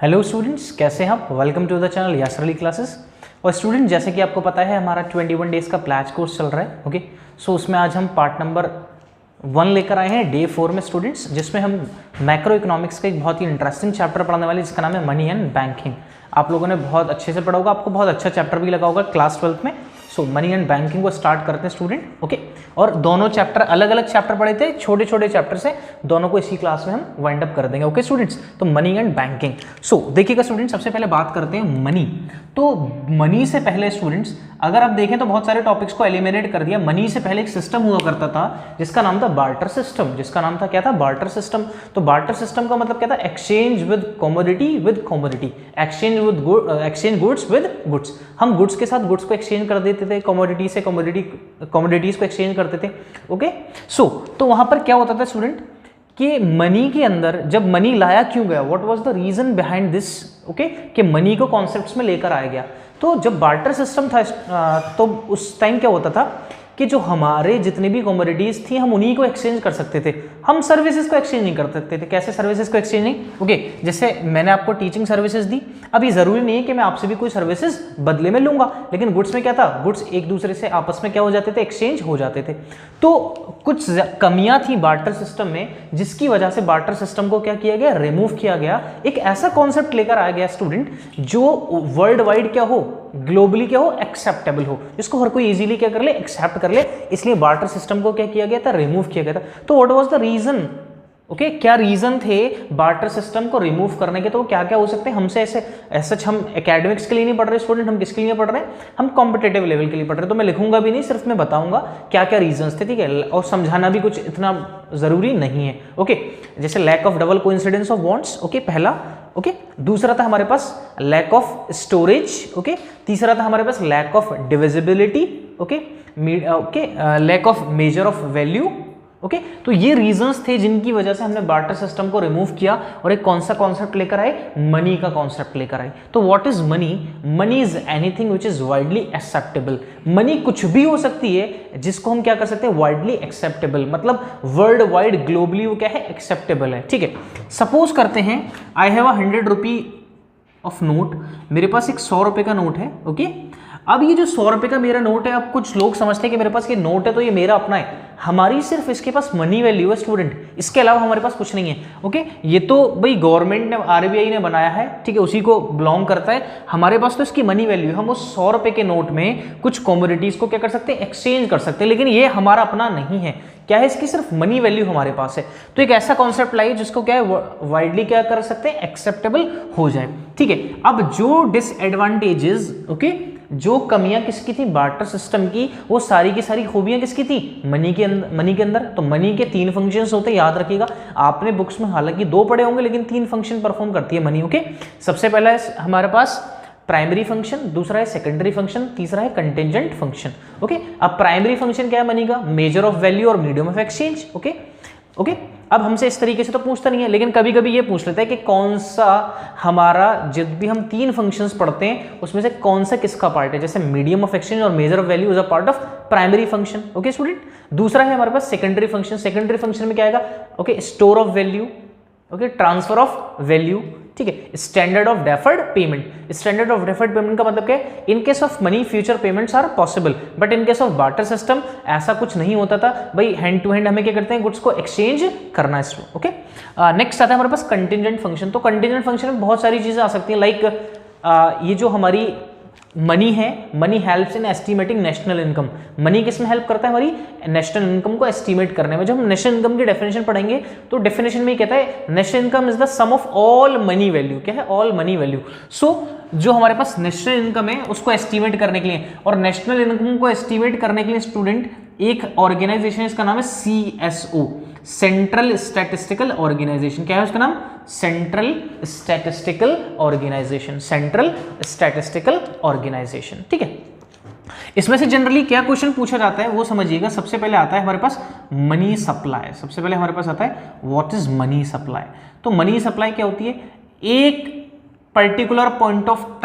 Hello students, कैसे हैं आप? Welcome to the channel Yasir Ali classes. और स्टूडेंट, जैसे कि आपको पता है हमारा 21 डेज़ का प्लैज कोर्स चल रहा है। ओके, सो उसमें आज हम पार्ट नंबर 1 लेकर आए हैं डे 4 में स्टूडेंट्स, जिसमें हम मैक्रो इकोनॉमिक्स का एक बहुत ही इंटरेस्टिंग चैप्टर पढ़ने वाले जिसका नाम है मनी एंड बैंकिंग। आप लोगों ने बहुत अच्छे से पढ़ा होगा, आपको बहुत अच्छा चैप्टर भी लगा होगा क्लास 12th में। सो मनी एंड बैंकिंग को स्टार्ट करते हैं स्टूडेंट। ओके, और दोनों चैप्टर अलग अलग चैप्टर पढ़े थे, छोटे छोटे चैप्टर से, दोनों को इसी क्लास में हम वाइंड अप कर देंगे। ओके स्टूडेंट्स, तो मनी एंड बैंकिंग। सो देखिएगा स्टूडेंट्स, सबसे पहले बात करते हैं मनी। तो मनी से पहले स्टूडेंट्स अगर आप देखें तो बहुत सारे टॉपिक्स को एलिमिनेट कर दिया। मनी से पहले एक सिस्टम हुआ करता था जिसका नाम था बार्टर सिस्टम। जिसका नाम था क्या था? Barter system. तो बार्टर सिस्टम का मतलब क्या था? Exchange with commodity with commodity, exchange goods with goods. हम गुड्स के साथ गुड्स को एक्सचेंज कर देते थे, कमोडिटी से कमोडिटीज को एक्सचेंज करते थे। ओके, सो तो वहां पर क्या होता था स्टूडेंट कि मनी के अंदर जब मनी लाया क्यों गया, what was the reason behind this? Okay, कि मनी को कॉन्सेप्ट्स में लेकर आया गया। तो जब बार्टर सिस्टम था तो उस टाइम क्या होता था कि जो हमारे जितने भी कमोडिटीज थी हम उन्हीं को एक्सचेंज कर सकते थे, हम सर्विसेज को एक्सचेंज नहीं कर सकते थे। कैसे सर्विसेज को एक्सचेंज नहीं? ओके, जैसे मैंने आपको टीचिंग सर्विसेज दी, अब ये जरूरी नहीं है कि मैं आपसे भी कोई सर्विसेज बदले में लूंगा, लेकिन गुड्स में क्या था? गुड्स एक दूसरे से आपस में क्या हो जाते थे? एक्सचेंज हो जाते थे। तो कुछ कमियां थी बार्टर सिस्टम में, जिसकी वजह से बार्टर सिस्टम को क्या किया गया? रिमूव किया गया। एक ऐसा कॉन्सेप्ट लेकर आया गया स्टूडेंट जो वर्ल्ड वाइड क्या हो, ग्लोबली क्या हो, एक्सेप्टेबल हो, जिसको हर कोई इजीली क्या कर ले? एक्सेप्ट कर ले। इसलिए बार्टर सिस्टम को क्या किया गया था? रिमूव किया गया था। तो what was the reason? Okay, क्या रीजन थे बार्टर सिस्टम को रिमूव करने के? तो क्या क्या हो सकते हैं? हमसे ऐसे हम एकेडमिक्स के लिए नहीं पढ़ रहे स्टूडेंट, हम किसके लिए पढ़ रहे हैं? हम कॉम्पिटेटिव लेवल के लिए पढ़ रहे हैं। तो मैं लिखूंगा भी नहीं, सिर्फ मैं बताऊंगा क्या क्या रीजंस थे, ठीक है? और समझाना भी कुछ इतना जरूरी नहीं है। ओके, जैसे lack of double coincidence of wants, okay, पहला। ओके, दूसरा था हमारे पास लैक ऑफ स्टोरेज। ओके, तीसरा था हमारे पास lack of divisibility. Okay, lack of measure of value. Okay, तो ये रीजंस थे जिनकी वजह से हमने बार्टर सिस्टम को रिमूव किया और एक कौन सा कॉन्सेप्ट लेकर आए? मनी का कॉन्सेप्ट लेकर आए। तो what is money? Money is anything which is widely acceptable. Money कुछ भी हो सकती है जिसको हम क्या कर सकते हैं? वाइडली एक्सेप्टेबल, मतलब वर्ल्ड वाइड ग्लोबली वो क्या है? एक्सेप्टेबल है। ठीक है, सपोज करते हैं I have a 100 rupee of note, मेरे पास एक 100 रुपए का नोट है। ओके, अब ये जो 100 रुपए का मेरा नोट है, अब कुछ लोग समझते हैं कि मेरे पास ये नोट है तो ये मेरा अपना है। हमारी सिर्फ इसके पास मनी वैल्यू है स्टूडेंट, इसके अलावा हमारे पास कुछ नहीं है। ओके, ये तो भाई गवर्नमेंट ने, आरबीआई ने बनाया है, ठीक है, उसी को बिलोंग करता है। हमारे पास तो इसकी मनी वैल्यू है। हम उस 100 रुपए के नोट में कुछ कमोडिटीज को क्या कर सकते हैं? एक्सचेंज कर सकते हैं, लेकिन ये हमारा अपना नहीं है। क्या है? इसकी सिर्फ मनी वैल्यू हमारे पास है। तो एक ऐसा कॉन्सेप्ट लाइए जिसको क्या है? वाइडली क्या कर सकते हैं? एक्सेप्टेबल हो जाए। ठीक है, अब जो डिसएडवांटेजेस, ओके, जो कमियां किसकी थी? बार्टर सिस्टम की। वो सारी की सारी खूबियां किसकी थी? मनी के अंदर। तो मनी के 3 फंक्शंस होते हैं, याद रखिएगा। आपने बुक्स में हालांकि 2 पढ़े होंगे, लेकिन 3 फंक्शन परफॉर्म करती है मनी। ओके, सबसे पहला है हमारे पास प्राइमरी फंक्शन, दूसरा है सेकेंडरी फंक्शन, तीसरा है कंटिंजेंट फंक्शन। ओके, अब प्राइमरी फंक्शन क्या है मनी का? मेजर ऑफ वैल्यू और मीडियम ऑफ एक्सचेंज। ओके, अब हमसे इस तरीके से तो पूछता नहीं है, लेकिन कभी कभी ये पूछ लेता है कि कौन सा हमारा, जब भी हम 3 फंक्शंस पढ़ते हैं उसमें से कौन सा किसका पार्ट है? जैसे मीडियम ऑफ एक्सचेंज और measure of value is a part of primary function. Okay student, दूसरा है हमारे पास सेकेंडरी फंक्शन। सेकेंडरी फंक्शन में क्या आएगा? Okay, store of value, okay, transfer of value, ठीक है, standard of deferred payment. Standard of deferred payment का मतलब क्या है? In case of money future payments are possible, but in case of barter system ऐसा कुछ नहीं होता था भाई। हैंड टू हैंड हमें क्या करते हैं? गुड्स को एक्सचेंज करना है। ओके, नेक्स्ट आता है हमारे पास कंटिंजेंट फंक्शन। तो कंटिंजेंट फंक्शन में बहुत सारी चीजें आ सकती हैं, लाइक ये जो हमारी मनी है, money helps in estimating national income. Money किस में हेल्प करता है? हमारी नेशनल इनकम को एस्टिमेट करने में। जब हम नेशनल इनकम की डेफिनेशन पढ़ेंगे तो डेफिनेशन में कहता है national income is the sum of all money value. क्या है? All money value. सो जो हमारे पास नेशनल इनकम है उसको एस्टिमेट करने के लिए, और नेशनल इनकम को एस्टिमेट करने के लिए स्टूडेंट एक ऑर्गेनाइजेशन, इसका नाम है CSO, सेंट्रल स्टैटिस्टिकल ऑर्गेनाइजेशन। क्या है उसका नाम? Central statistical organisation. Central statistical organisation, ठीक है। इसमें से जनरली क्या क्वेश्चन पूछा जाता है वो समझिएगा। सबसे पहले आता है हमारे पास मनी सप्लाई। सबसे पहले हमारे पास आता है व्हाट इज मनी सप्लाई। तो मनी सप्लाई क्या होती है? एक पर्टिकुलर पॉइंट ऑफ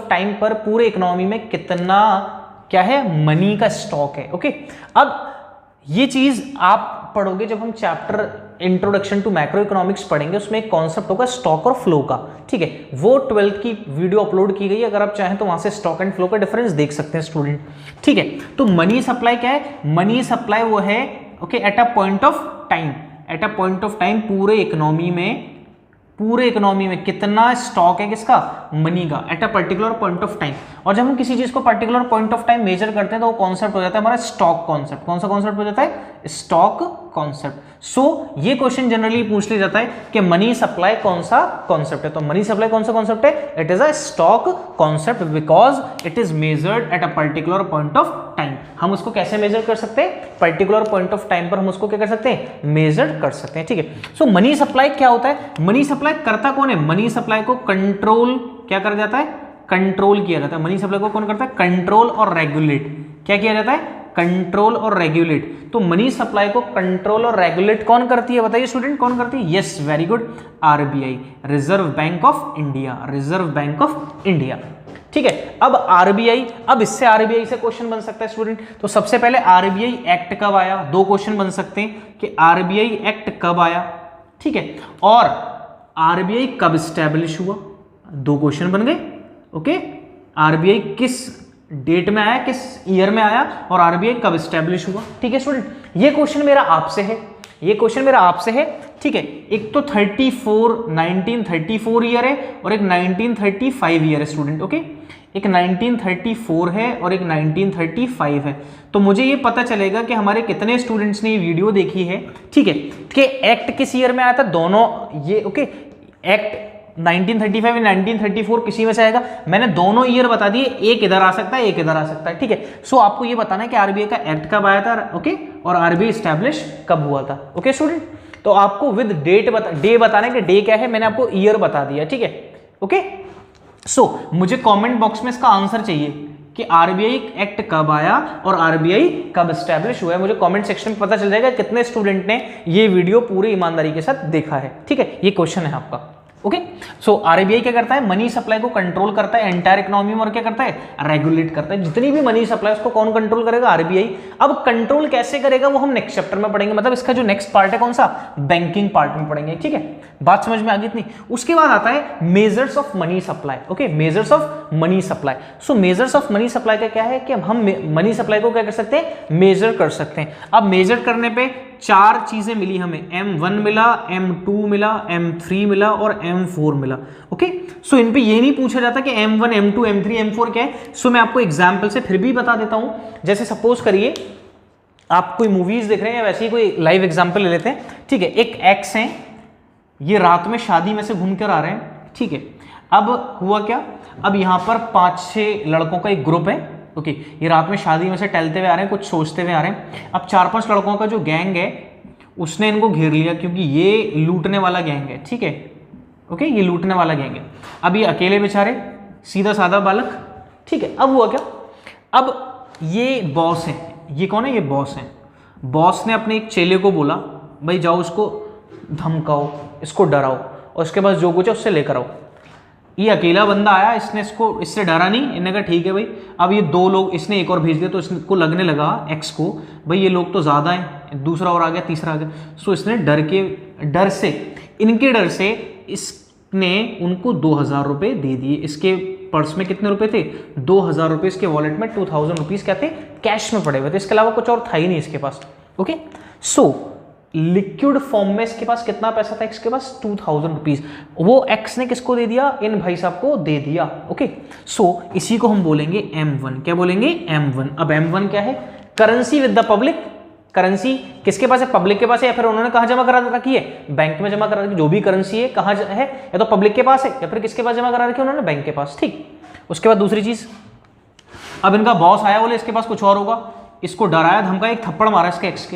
टाइम पर पूरे इकोनॉमी में कितना क्या है? मनी का स्टॉक है। ओके, अब ये चीज आप पढ़ोगे जब हम chapter introduction to macroeconomics पढ़ेंगे, उसमें एक कॉन्सेप्ट होगा स्टॉक और फ्लो का, ठीक है, वो 12th की वीडियो अपलोड की गई है, अगर आप चाहें तो वहां से स्टॉक एंड फ्लो का डिफरेंस देख सकते हैं स्टूडेंट, ठीक है। तो मनी सप्लाई क्या है, मनी सप्लाई वो है okay at a point of time, at a point of time पूरे इकोनॉमी में कितना स्टॉक है किसका, मनी का, at a particular point of time. और जब हम किसी चीज को particular point of time measure करते हैं तो वो कॉन्सेप्ट हो जाता है हमारा स्टॉक कॉन्सेप्ट। कौन सा कॉन्सेप्ट हो जाता है, स्टॉक कॉन्सेप्ट। सो ये क्वेश्चन जनरली पूछ लिया जाता है कि मनी सप्लाई कौन सा कॉन्सेप्ट है, तो मनी सप्लाई कौन सा कॉन्सेप्ट है, it is a stock concept because it is measured eight a particular point of time. हम उसको कैसे मेजर कर सकते हैं, पर्टिकुलर पॉइंट ऑफ टाइम पर हम उसको क्या कर सकते हैं, मेजर कर सकते हैं, ठीक है। सो मनी सप्लाई क्या होता है, मनी सप्लाई करता कौन है, मनी सप्लाई को कंट्रोल क्या कर जाता है, कंट्रोल किया जाता है। मनी सप्लाई को कौन करता है, कंट्रोल और रेगुलेट, क्या किया जाता है, कंट्रोल और रेगुलेट। तो मनी सप्लाई को कंट्रोल और रेगुलेट कौन करती है, बताइए स्टूडेंट, कौन करती है, yes very good, RBI, reserve bank of India, reserve bank of India, ठीक है। अब आरबीआई, अब इससे आरबीआई से क्वेश्चन बन सकता है स्टूडेंट। तो सबसे पहले आरबीआई एक्ट कब आया, दो क्वेश्चन बन सकते हैं कि आरबीआई एक्ट कब आया, ठीक है, और आरबीआई कब स्टैब्लिश हुआ, दो क्वेश्चन बन गए, ओके। आरबीआई किस डेट में आया, किस ईयर में आया, और आरबीआई कब स्टैब्लिश हुआ, ठीक है स्टूडेंट। ये क्वेश्चन मेरा आपसे है, ये क्वेश्चन मेरा आपसे है, ठीक है। एक तो 1934 ईयर है और एक 1935 ईयर है स्टूडेंट, ओके। एक 1934 है और एक 1935 है। तो मुझे ये पता चलेगा कि हमारे कितने स्टूडेंट्स ने ये वीडियो देखी है, ठीक है, कि एक्ट किस ईयर में आया था, दोनों ये ओके, एक्ट 1935 या 1934 किसी में से आएगा। मैंने दोनों ईयर बता दिए, एक इधर आ सकता है, एक इधर आ सकता है, ठीक है। सो आपको ये बताना है कि आरबीआई का एक्ट कब आया था, ओके, और आरबीआई स्टैब्लिश कब हुआ था, ओके स्टूडेंट। तो आपको विद डेट डे बताना है कि डे क्या है, मैंने आपको ईयर बता दिया, ठीक है, ओके। सो मुझे कमेंट बॉक्स में इसका आंसर चाहिए कि आरबीआई एक्ट कब आया और आरबीआई कब स्टैब्लिश हुआ है। मुझे कमेंट सेक्शन में पता चल जाएगा कितने स्टूडेंट ने ये वीडियो पूरी ईमानदारी के साथ देखा है, ठीक है। ये क्वेश्चन है आपका, ओके। सो आरबीआई क्या करता है, मनी सप्लाई को कंट्रोल करता है एंटायर इकोनॉमी में, और क्या करता है, रेगुलेट करता है। जितनी भी मनी सप्लाई उसको कौन कंट्रोल करेगा, आरबीआई। अब कंट्रोल कैसे करेगा वो हम नेक्स्ट चैप्टर में पढ़ेंगे, मतलब इसका जो नेक्स्ट पार्ट है कौन सा, बैंकिंग पार्ट में पढ़ेंगे, ठीक है। बात समझ में आ गई इतनी। उसके बाद आता है measures of money supply, okay, measures of money supply. So measures of money supply का क्या है कि हम मनी सप्लाई को क्या कर सकते हैं, मेजर कर सकते हैं। अब मेजर करने पे चार चीजें मिली हमें, M1 मिला, M2 मिला, M3 मिला और M4 मिला, ओके। सो इन पे ये नहीं पूछा जाता कि M1, M2, M3, M4 क्या है। सो मैं आपको एग्जांपल से फिर भी बता देता हूं। जैसे सपोज करिए आप कोई मूवीज देख रहे हैं या वैसे ही कोई लाइव एग्जांपल ले लेते हैं, ठीक है। एक एक्स है, ये रात में शादी में से घूम कर आ रहे हैं, ठीक है। अब हुआ क्या, अब यहाँ पर 5-6 लड़कों का एक ग्रुप है, ओके। ये रात में शादी में से टहलते हुए आ रहे हैं, कुछ सोचते हुए आ रहे हैं। अब 4-5 लड़कों का जो गैंग है उसने इनको घेर लिया, क्योंकि ये लूटने वाला गैंग है, ठीक है, ओके, ये लूटने वाला गैंग है। अब ये अकेले बेचारे सीधा साधा बालक, ठीक है। अब हुआ क्या, अब ये बॉस है, ये कौन है, ये बॉस है। बॉस ने अपने एक चेले को बोला, भाई जाओ इसको धमकाओ, इसको डराओ, और उसके बाद जो कुछ है उससे लेकर आओ। ये अकेला बंदा आया, इससे डरा नहीं, इन्होंने कहा ठीक है भाई। अब ये दो लोग, इसने एक और भेज दिया, तो इसको लगने लगा एक्स को, भाई ये लोग तो ज्यादा हैं, दूसरा और आ गया, तीसरा आ गया। सो इसने इनके डर से इसने उनको 2000 रुपये दे दिए। इसके पर्स में कितने रुपए थे, 2000 रुपये। इसके वॉलेट में 2000 रुपीज क्या थे, कैश में पड़े हुए थे। इसके अलावा कुछ और था ही नहीं इसके पास, ओके। सो लिक्विड फॉर्म में इसके पास कितना पैसा था, इसके पास 2000 रुपीज। वो एक्स ने किसको दे दिया, इन भाई साहब को दे दिया, ओके। सो इसी को हम बोलेंगे M1, क्या बोलेंगे, M1। अब M1 क्या है, currency with the public. Currency किसके पास है, पब्लिक के पास है, या फिर उन्होंने कहां जमा करा रखी है, बैंक में जमा करा रखी। जो भी करेंसी है कहां है, या तो पब्लिक के पास है या फिर किसके पास जमा करा रखी है, उन्होंने बैंक के पास, ठीक। उसके बाद दूसरी चीज, अब इनका बॉस आया, बोले इसके पास कुछ और होगा, इसको डराया धमकाया, एक थप्पड़ मारा इसके एक्स के,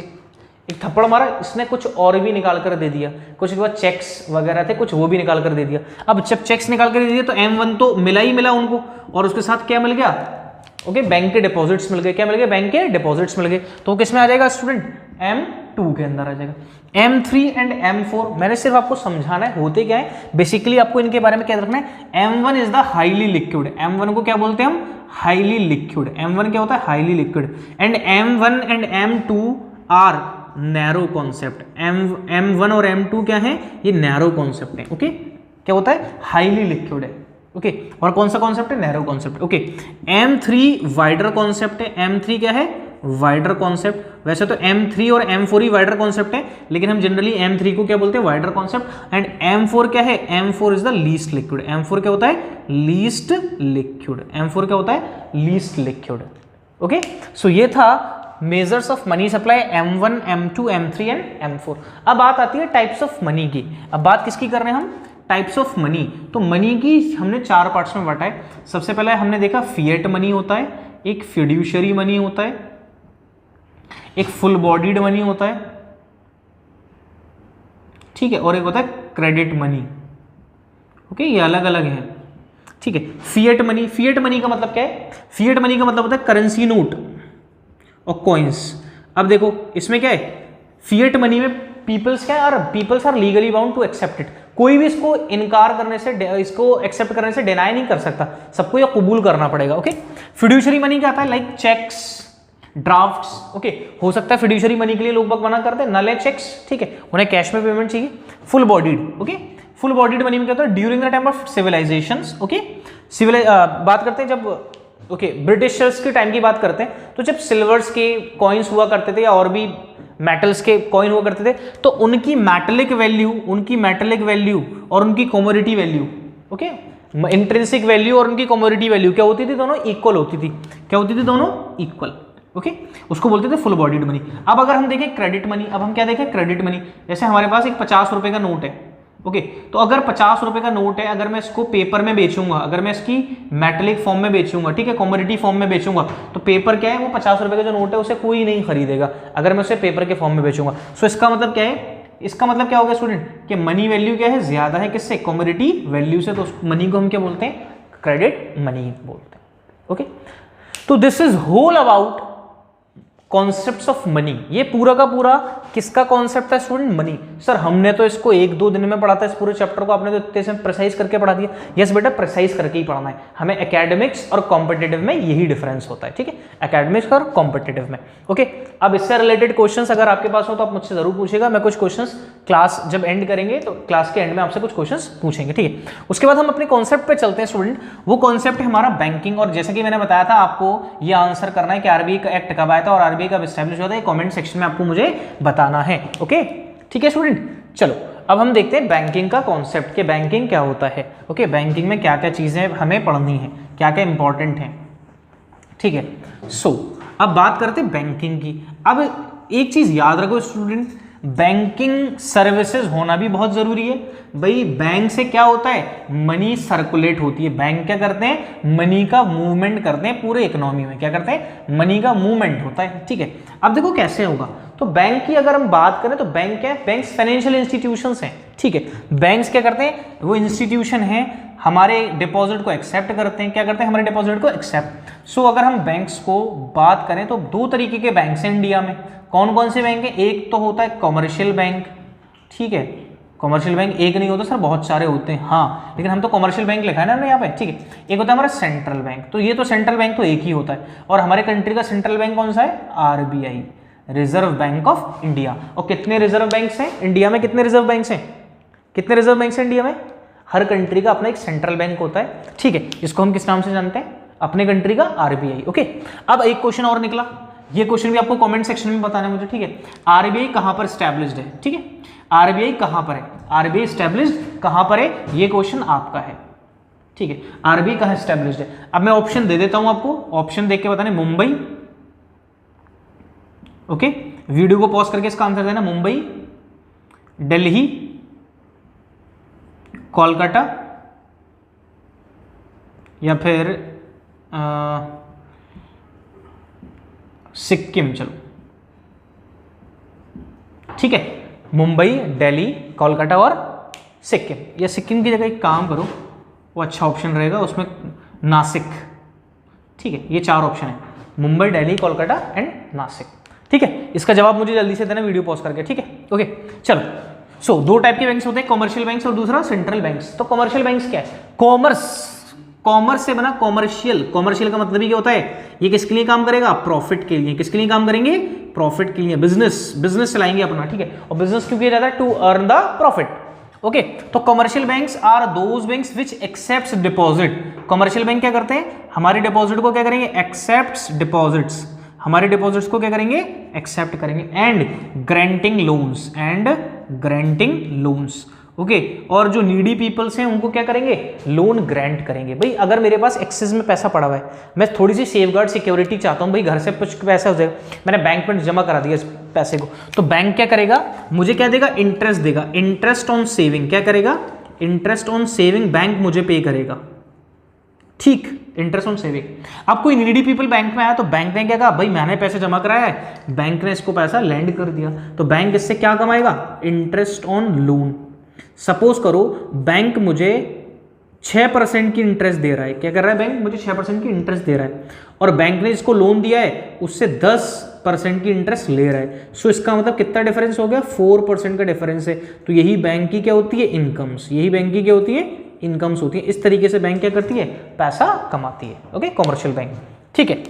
एक थप्पड़ मारा, इसने कुछ और भी निकाल कर दे दिया, कुछ के बाद चेक्स वगैरह थे कुछ, वो भी निकाल कर दे दिया। अब जब चेक्स निकाल कर दे दिया तो M1 तो मिला ही मिला उनको, और उसके साथ क्या मिल गया, ओके, बैंक के डिपॉजिट्स मिल गए। क्या मिल गए, बैंक के डिपॉजिट्स मिल गए। तो किस में आ जाएगा स्टूडेंट, M2 के अंदर आ जाएगा। M3 एंड M4 मैंने सिर्फ आपको समझाना है होते क्या है, बेसिकली आपको इनके बारे में क्या रखना है। M1 is the highly liquid, M1 को क्या बोलते हैं हम, हाईली लिक्विड। M1 क्या होता है, highly liquid. And M1 and M2 are narrow concept. M1 और M2 क्या है, ये नैरो कॉन्सेप्ट है। ओके, क्या होता है, हाईली लिक्विड है। ओके, और कौन सा कॉन्सेप्ट है, narrow concept. Okay, M3 wider concept है। M3 क्या है, वाइडर कॉन्सेप्ट। वैसे तो M3 और M4 ही वाइडर कॉन्सेप्ट है, लेकिन हम जनरली M3 को क्या बोलते हैं, वाइडर कॉन्सेप्ट। एंड M4 क्या है, M4 is the least liquid. M4 क्या होता है, लीस्ट लिक्विड। M4 क्या होता है, लीस्ट लिक्विड। ओके, सो ये था measures of money supply M1, M2, M3 and M4। अब बात आती है टाइप्स ऑफ मनी की। अब बात किसकी कर रहे हैं हम, टाइप्स ऑफ मनी। तो मनी की हमने 4 पार्ट्स में बांटा है। सबसे पहले हमने देखा फिएट मनी होता है, एक फिड्यूशियरी मनी होता है, एक फुल बॉडीड मनी होता है, ठीक है, और एक होता है क्रेडिट मनी। ओके, ये अलग अलग है, ठीक है। फिएट मनी, फिएट मनी का मतलब क्या है, फिएट मनी का मतलब होता है करेंसी नोट और कॉइन्स। अब देखो इसमें क्या है, फिएट मनी में पीपल्स क्या है, और peoples are legally bound to accept it. कोई भी इसको इनकार करने से, इसको एक्सेप्ट करने से डिनाई नहीं कर सकता, सबको ये कबूल करना पड़ेगा। ओके, फिड्यूशियरी मनी क्या आता है, लाइक चेक्स, ड्राफ्ट्स। ओके, हो सकता है फिड्यूशियरी मनी के लिए लोग मना करते हैं, नल है चेक्स, ठीक है, उन्हें कैश में पेमेंट चाहिए। Full bodied, okay, full bodied money में क्या होता है, during the time of civilisations. Okay, बात करते हैं जब, ओके, ब्रिटिशर्स के टाइम की बात करते हैं, तो जब सिल्वर्स के कॉइन्स हुआ करते थे या और भी मेटल्स के कॉइन हुआ करते थे, तो उनकी मेटेलिक वैल्यू और उनकी commodity value, okay, intrinsic value और उनकी कमोडिटी वैल्यू क्या होती थी, दोनों इक्वल होती थी। क्या होती थी, दोनों इक्वल। ओके, उसको बोलते थे फुल बॉडीड मनी। अब अगर हम देखें क्रेडिट मनी, अब हम क्या देखें, क्रेडिट मनी। जैसे हमारे पास एक 50 रुपए का नोट है। ओके, तो अगर 50 रुपए का नोट है, अगर मैं इसको पेपर में बेचूंगा, अगर मैं इसकी मेटेलिक फॉर्म में बेचूंगा, ठीक है, कमोडिटी फॉर्म में बेचूंगा, तो पेपर क्या है, वो 50 रुपए का जो नोट है उसे कोई नहीं खरीदेगा अगर मैं उसे पेपर के फॉर्म में बेचूंगा। सो इसका मतलब क्या है, इसका मतलब क्या हो गया स्टूडेंट, कि मनी वैल्यू क्या है, ज्यादा है किससे, कमोडिटी वैल्यू से, तो मनी को हम क्या बोलते हैं, क्रेडिट मनी बोलते हैं। ओके, तो this is whole about concepts of money. ये पूरा का पूरा किसका कॉन्सेप्ट है स्टूडेंट, मनी। सर हमने तो इसको 1-2 दिन में पढ़ा था, इस पूरे चैप्टर को आपने तो इतने से प्रिसाइज करके पढ़ा दिया। यस बेटा, प्रिसाइज करके ही पढ़ना है हमें। एकेडमिक्स और कॉम्पिटिटिव में यही डिफरेंस होता है, ठीक है, एकेडमिक्स और कॉम्पिटिटिव में। ओके, अब इससे रिलेटेड क्वेश्चंस अगर आपके पास हो तो आप मुझसे जरूर पूछेगा। मैं कुछ क्वेश्चंस क्लास जब एंड करेंगे तो क्लास के एंड में आपसे कुछ क्वेश्चंस पूछेंगे, ठीक है। उसके बाद हम अपने कॉन्सेप्ट पे चलते हैं स्टूडेंट। वो कॉन्सेप्ट है हमारा बैंकिंग। और जैसे कि मैंने बताया था आपको ये आंसर करना है कि आरबीआई का एक्ट कब आया था और आरबीआई कब एस्टैब्लिश हुआ था, कमेंट सेक्शन में आपको मुझे बताना है। ओके, ठीक है स्टूडेंट। चलो अब हम देखते हैं बैंकिंग का कॉन्सेप्ट, कि बैंकिंग क्या होता है। ओके, बैंकिंग में क्या क्या चीजें हमें पढ़नी है, क्या क्या इंपॉर्टेंट है, ठीक है। सो अब बात करते हैं बैंकिंग की। अब एक चीज याद रखो स्टूडेंट, बैंकिंग सर्विसेज होना भी बहुत जरूरी है। भाई बैंक से क्या होता है, मनी सर्कुलेट होती है। बैंक क्या करते हैं, मनी का मूवमेंट करते हैं पूरे इकोनॉमी में। क्या करते हैं, मनी का मूवमेंट होता है, ठीक है। अब देखो कैसे होगा, तो बैंक की अगर हम बात करें तो बैंक क्या है, बैंक्स फाइनेंशियल इंस्टीट्यूशंस हैं, ठीक है। बैंक्स क्या करते हैं, वो इंस्टीट्यूशन है, हमारे डिपॉजिट को एक्सेप्ट करते हैं। क्या करते हैं, हमारे डिपॉजिट को एक्सेप्ट। सो अगर हम बैंक्स को बात करें तो 2 तरीके के बैंक्स हैं इंडिया में। कौन कौन से बैंक है, एक तो होता है कमर्शियल बैंक, ठीक है। कमर्शियल बैंक एक नहीं होता सर, बहुत सारे होते हैं, हाँ, लेकिन हम तो कमर्शियल बैंक लिखा है ना हमने यहाँ पे, ठीक है। एक होता है हमारा सेंट्रल बैंक, तो ये तो सेंट्रल बैंक तो एक ही होता है। और हमारे कंट्री का सेंट्रल बैंक कौन सा है, RBI, reserve bank of India. और कितने रिजर्व बैंक्स हैं इंडिया में, कितने रिजर्व बैंक्स हैं, कितने रिजर्व बैंक्स हैं इंडिया में। हर कंट्री का अपना एक सेंट्रल बैंक होता है, ठीक है। इसको हम किस नाम से जानते हैं, अपने कंट्री का आरबीआई। ओके, अब एक क्वेश्चन और निकला, ये क्वेश्चन भी आपको कमेंट सेक्शन में बताना है मुझे, ठीक है। आरबीआई कहां पर स्टैब्लिश्ड है, ठीक है, आरबीआई कहां पर है, आरबीआई स्टैब्लिश्ड कहां पर है, ये क्वेश्चन आपका है, ठीक है। आरबीआई कहां स्टैब्लिश्ड है। अब मैं ऑप्शन दे देता हूं आपको, ऑप्शन देख के बताने, मुंबई, ओके, वीडियो को पॉज करके इसका आंसर देना, मुंबई, दिल्ली, कोलकाता या फिर सिक्किम। चलो ठीक है, मुंबई, दिल्ली, कोलकाता और सिक्किम। या सिक्किम की जगह एक काम करो, वो अच्छा ऑप्शन रहेगा, उसमें नासिक, ठीक है। ये 4 ऑप्शन है, मुंबई, दिल्ली, कोलकाता एंड नासिक, ठीक है। इसका जवाब मुझे जल्दी से देना वीडियो पॉज करके, ठीक है। ओके, चलो। सो 2 टाइप के बैंक्स होते हैं, कमर्शियल बैंक्स और दूसरा सेंट्रल बैंक्स। तो कमर्शियल बैंक्स क्या है, कॉमर्स कॉमर्स से बना कॉमर्शियल। कॉमर्शियल का मतलब ही क्या होता है, ये किसके लिए काम करेगा, प्रॉफिट के लिए। किसके लिए काम करेंगे, प्रॉफिट के लिए। बिजनेस चलाएंगे अपना, ठीक है। और बिजनेस क्यों किया जाता है, to earn the profit. Okay, तो commercial banks are those banks which accepts deposit. Commercial bank क्या करते हैं, हमारे डिपॉजिट को क्या करेंगे, एक्सेप्ट्स डिपॉजिट्स, हमारे डिपॉजिट्स को क्या करेंगे, एक्सेप्ट करेंगे। And granting loans, okay. और जो नीडी पीपल्स हैं उनको क्या करेंगे, लोन ग्रांट करेंगे। भाई अगर मेरे पास एक्सेस में पैसा पड़ा हुआ है, मैं थोड़ी सी सेफगार्ड सिक्योरिटी चाहता हूँ, भाई घर से कुछ पैसा हो जाएगा, मैंने बैंक में जमा करा दिया इस पैसे को, तो बैंक क्या करेगा, मुझे क्या देगा, इंटरेस्ट देगा, इंटरेस्ट ऑन सेविंग। क्या करेगा, इंटरेस्ट ऑन सेविंग बैंक मुझे पे करेगा, ठीक, इंटरेस्ट ऑन सेविंग। अब कोई नीडी पीपल बैंक में आया तो बैंक ने क्या कहा, भाई मैंने पैसे जमा कराया है, बैंक ने इसको पैसा लैंड कर दिया, तो बैंक इससे क्या कमाएगा, इंटरेस्ट ऑन लोन। सपोज करो बैंक मुझे 6% की इंटरेस्ट दे रहा है, क्या कर रहा है बैंक, मुझे 6% की इंटरेस्ट दे रहा है, और बैंक ने इसको लोन दिया है, उससे 10% की इंटरेस्ट ले रहा है। सो इसका मतलब कितना डिफरेंस हो गया, 4% का डिफरेंस है। तो यही बैंक की क्या होती है, इनकम्स, यही बैंक की क्या होती है, इनकम्स होती है। इस तरीके से बैंक क्या करती है, पैसा कमाती है। ओके, कमर्शियल बैंक, ठीक है।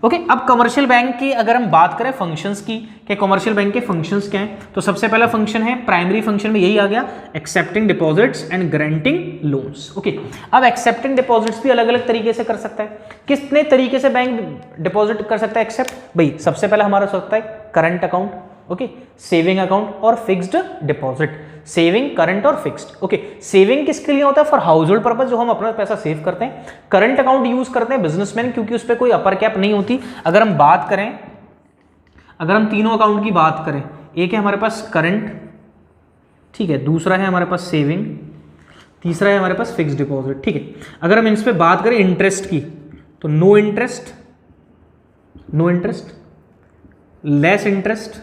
ओके, अब कमर्शियल बैंक की अगर हम बात करें फंक्शंस की, कि कमर्शियल बैंक के फंक्शंस क्या हैं, तो सबसे पहला फंक्शन है, प्राइमरी फंक्शन में यही आ गया, accepting deposits and granting loans. Okay, अब एक्सेप्टिंग डिपॉजिट्स भी अलग अलग तरीके से कर सकता है। कितने तरीके से बैंक डिपॉजिट कर सकता है एक्सेप्ट, भाई सबसे पहला हमारा सकता है current account, okay, saving account और फिक्स्ड डिपॉजिट। सेविंग, करंट और फिक्स्ड। ओके, सेविंग किसके लिए होता है, फॉर हाउस होल्ड पर्पज, जो हम अपना पैसा सेव करते हैं। करंट अकाउंट यूज करते हैं बिजनेसमैन, क्योंकि उस पर कोई अपर कैप नहीं होती। अगर हम बात करें, अगर हम तीनों अकाउंट की बात करें, एक है हमारे पास करंट, ठीक है, दूसरा है हमारे पास सेविंग, तीसरा है हमारे पास फिक्स्ड डिपॉजिट, ठीक है। अगर हम इस पर बात करें इंटरेस्ट की, तो no interest, less interest,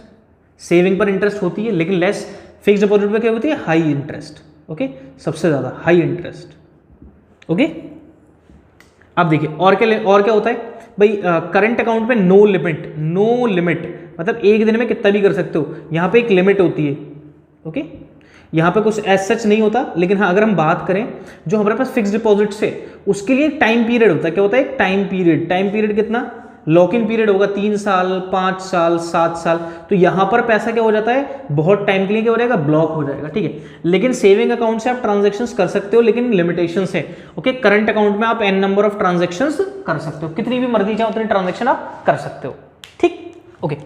saving पर इंटरेस्ट होती है लेकिन लेस, फिक्स्ड डिपॉजिट पे क्या होती है, हाई इंटरेस्ट, ओके, सबसे ज्यादा हाई इंटरेस्ट। ओके, अब देखिए और क्या होता है भाई, करंट अकाउंट में नो लिमिट, मतलब एक दिन में कितना भी कर सकते हो, यहां पे एक लिमिट होती है। ओके, यहां पे कुछ एज सच नहीं होता, लेकिन हाँ अगर हम बात करें जो हमारे पास फिक्स्ड डिपॉजिट है उसके लिए टाइम पीरियड होता है। क्या होता है, एक टाइम पीरियड कितना, लॉक इन पीरियड होगा 3 साल, 5 साल, 7 साल। तो यहां पर पैसा क्या हो जाता है, बहुत टाइम के लिए क्या हो जाएगा, ब्लॉक हो जाएगा, ठीक है। लेकिन सेविंग अकाउंट से आप ट्रांजैक्शंस कर सकते हो, लेकिन लिमिटेशंस है। ओके, करंट अकाउंट में आप n नंबर ऑफ ट्रांजैक्शंस कर सकते हो, कितनी भी मर्जी चाहे उतनी ट्रांजैक्शन आप कर सकते हो, ठीक। ओके,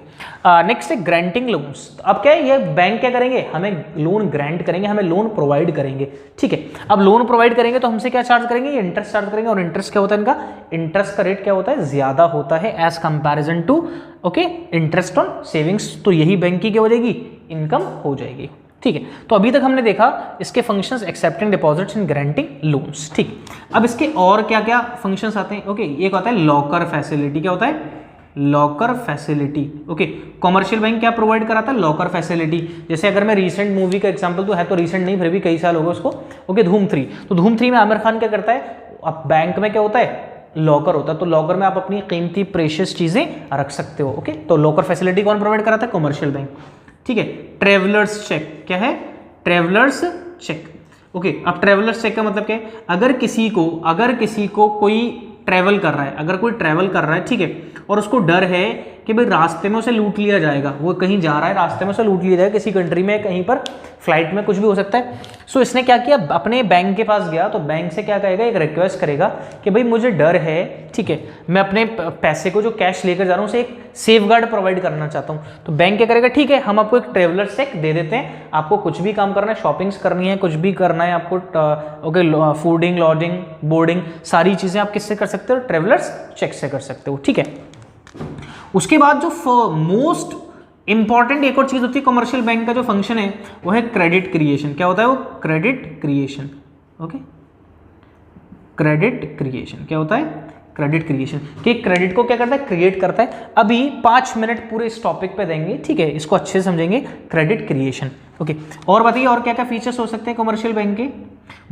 नेक्स्ट है ग्रांटिंग लोन्स। अब क्या है, ये बैंक क्या करेंगे, हमें लोन ग्रांट करेंगे, हमें लोन प्रोवाइड करेंगे, ठीक है। अब लोन प्रोवाइड करेंगे तो हमसे क्या चार्ज करेंगे, ये इंटरेस्ट चार्ज करेंगे। और इंटरेस्ट क्या होता है इनका, इंटरेस्ट का रेट क्या होता है, ज्यादा होता है as comparison to, okay, interest on savings. तो यही बैंक की क्या हो जाएगी, इनकम हो जाएगी, ठीक है। तो अभी तक हमने देखा इसके functions, accepting deposits and granting loans, ठीक। अब इसके और क्या क्या फंक्शंस आते हैं, ओके, एक आता है लॉकर फैसिलिटी। क्या होता है, locker facility. Okay, commercial bank क्या प्रोवाइड कराता है, लॉकर फैसिलिटी। जैसे अगर मैं रीसेंट मूवी का एग्जांपल, तो है तो रीसेंट नहीं, फिर भी कई साल हो गए उसको, ओके, धूम 3। तो धूम 3 में आमिर खान क्या करता है, अब बैंक में क्या होता है, लॉकर होता है, तो लॉकर में आप अपनी कीमती प्रेशियस चीजें रख सकते हो। ओके, तो लॉकर फैसिलिटी कौन प्रोवाइड कराता है, कॉमर्शियल बैंक, ठीक है। ट्रेवलर्स चेक, क्या है, ट्रेवलर्स चेक। ओके, अब ट्रेवलर्स चेक का मतलब क्या है, अगर किसी को कोई ट्रैवल कर रहा है, अगर कोई ट्रैवल कर रहा है, ठीक है, और उसको डर है कि भाई रास्ते में उसे लूट लिया जाएगा, वो कहीं जा रहा है, रास्ते में उसे लूट लिया जाएगा, किसी कंट्री में, कहीं पर फ्लाइट में, कुछ भी हो सकता है। सो इसने क्या किया, अपने बैंक के पास गया, तो बैंक से क्या कहेगा, एक रिक्वेस्ट करेगा कि भाई मुझे डर है, ठीक है, मैं अपने पैसे को जो कैश लेकर जा रहा हूँ उसे एक सेफगार्ड प्रोवाइड करना चाहता हूँ। तो बैंक क्या करेगा, ठीक है, हम आपको एक ट्रेवलर चेक दे देते हैं, आपको कुछ भी काम करना है, शॉपिंग्स करनी है, कुछ भी करना है आपको, ओके, फूडिंग, लॉजिंग, बोर्डिंग, सारी चीजें आप किससे कर सकते हो, ट्रेवलर्स चेक से कर सकते हो, ठीक है। उसके बाद जो मोस्ट इंपॉर्टेंट एक और चीज होती है कमर्शियल बैंक का जो फंक्शन है, वो है क्रेडिट क्रिएशन। क्या होता है वो, credit creation. Okay, credit creation क्या होता है, क्रेडिट क्रिएशन, कि क्रेडिट को क्या करता है, क्रिएट करता है। अभी 5 मिनट पूरे इस टॉपिक पे देंगे, ठीक है, इसको अच्छे से समझेंगे, क्रेडिट क्रिएशन। ओके, और बताइए और क्या क्या फीचर्स हो सकते हैं कमर्शियल बैंक के,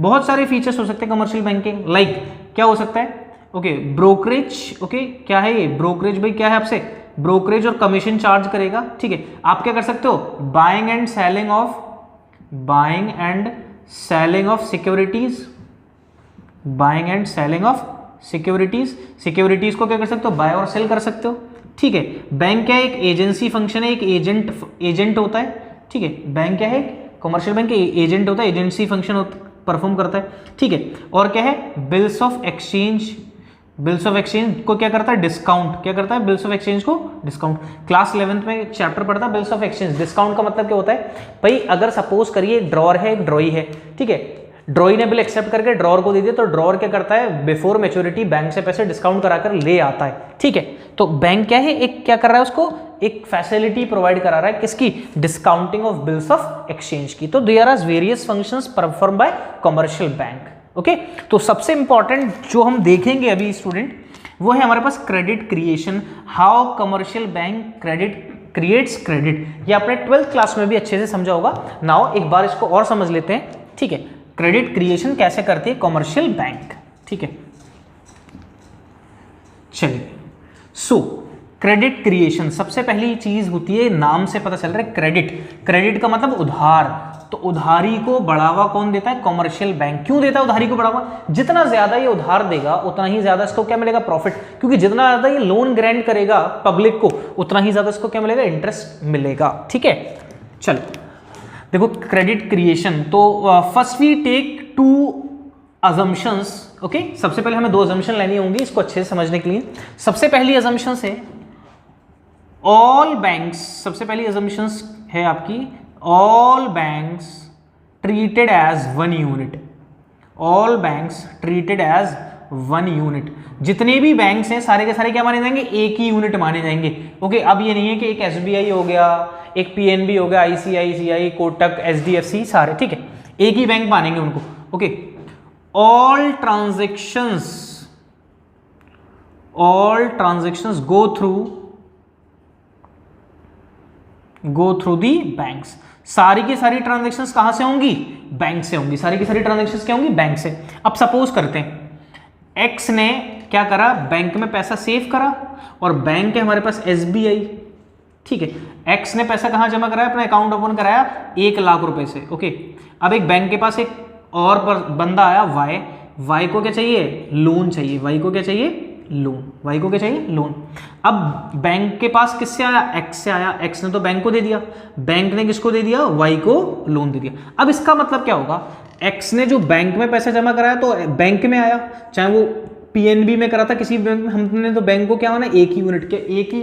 बहुत सारे फीचर्स हो सकते हैं कमर्शियल बैंक के। लाइक क्या हो सकता है, ओके, ब्रोकरेज। ओके, क्या है ये ब्रोकरेज, भाई क्या है, आपसे ब्रोकरेज और कमीशन चार्ज करेगा, ठीक है। आप क्या कर सकते हो, buying and selling of securities, buying and selling of securities, securities को क्या कर सकते हो, बाय और सेल कर सकते हो, ठीक है। बैंक क्या है, एक एजेंसी फंक्शन है, एक एजेंट होता है, ठीक है। बैंक क्या है, कमर्शियल बैंक एजेंट होता है, एजेंसी फंक्शन परफॉर्म करता है, ठीक है। और क्या है, bills of exchange, bills of exchange को क्या करता है, डिस्काउंट, क्या करता है, बिल्स ऑफ एक्सचेंज को डिस्काउंट। क्लास 11th में एक चैप्टर पढ़ता है बिल्स ऑफ एक्सचेंज। डिस्काउंट का मतलब क्या होता है भाई, अगर सपोज करिए ड्रॉर है, एक ड्रॉई है, ठीक है, ड्रॉई ने बिल एक्सेप्ट करके ड्रॉर को दे दिया, तो ड्रॉर क्या करता है, बिफोर मैच्योरिटी बैंक से पैसे डिस्काउंट कराकर ले आता है, ठीक है। तो बैंक क्या है, एक क्या कर रहा है, उसको एक फैसिलिटी प्रोवाइड करा रहा है, किसकी, discounting of bills of exchange की। तो there are various functions perform by commercial bank, okay. तो सबसे इंपॉर्टेंट जो हम देखेंगे अभी स्टूडेंट, वो है हमारे पास credit creation, how commercial bank creates credit. ये आपने 12th क्लास में भी अच्छे से समझा होगा। नाउ एक बार इसको और समझ लेते हैं, ठीक है। क्रेडिट क्रिएशन कैसे करती है कमर्शियल बैंक, ठीक है। चलिए, सो क्रेडिट क्रिएशन सबसे पहली चीज होती है, नाम से पता चल रहा है क्रेडिट, क्रेडिट का मतलब उधार। तो उधारी को बढ़ावा कौन देता है, कमर्शियल बैंक। क्यों देता है उधारी को बढ़ावा, जितना ज्यादा ये उधार देगा उतना ही ज्यादा इसको क्या मिलेगा, प्रॉफिट। क्योंकि जितना ज्यादा ये लोन ग्रांट करेगा पब्लिक को, उतना ही ज्यादा इसको क्या मिलेगा, इंटरेस्ट मिलेगा, ठीक है। चलो देखो क्रेडिट क्रिएशन, तो first we take 2 assumptions, okay. सबसे पहले हमें 2 अजम्पशन लेनी होंगी इसको अच्छे से समझने के लिए। सबसे पहली अजम्पशन है ऑल बैंक्स, सबसे पहली अजम्पशन है आपकी all banks treated as 1 unit, all banks treated as 1 unit. जितने भी बैंक्स हैं सारे के सारे क्या माने जाएंगे, एक ही यूनिट माने जाएंगे, ओके। अब ये नहीं है कि एक एसबीआई हो गया, एक पीएनबी हो गया, आईसीआईसीआई, कोटक, एचडीएफसी, सारे, ठीक है, एक ही बैंक मानेंगे उनको, okay. All transactions go through the banks. सारी की सारी ट्रांजेक्शंस कहां से होंगी, बैंक से होंगी। सारी की सारी ट्रांजेक्शंस क्या होंगी, बैंक से। अब सपोज करते हैं एक्स ने क्या करा, बैंक में पैसा सेव करा, और बैंक है हमारे पास एसबीआई, ठीक है। एक्स ने पैसा कहां जमा कराया, अपना अकाउंट ओपन कराया 1 लाख रुपए से, ओके। अब एक बैंक के पास एक और बंदा आया वाई को क्या चाहिए, लोन चाहिए, वाई को क्या चाहिए, लोन, वाई को क्या चाहिए, लोन। अब बैंक के पास किससे आया, एक्स से आया, एक्स ने तो बैंक को दे दिया, बैंक ने किसको दे दिया, वाई को लोन दे दिया। अब इसका मतलब क्या होगा, एक्स ने जो बैंक में पैसा जमा कराया तो बैंक में आया, चाहे वो पीएनबी में करा था किसी बैंक में, हमने तो बैंक को क्या होना, एक ही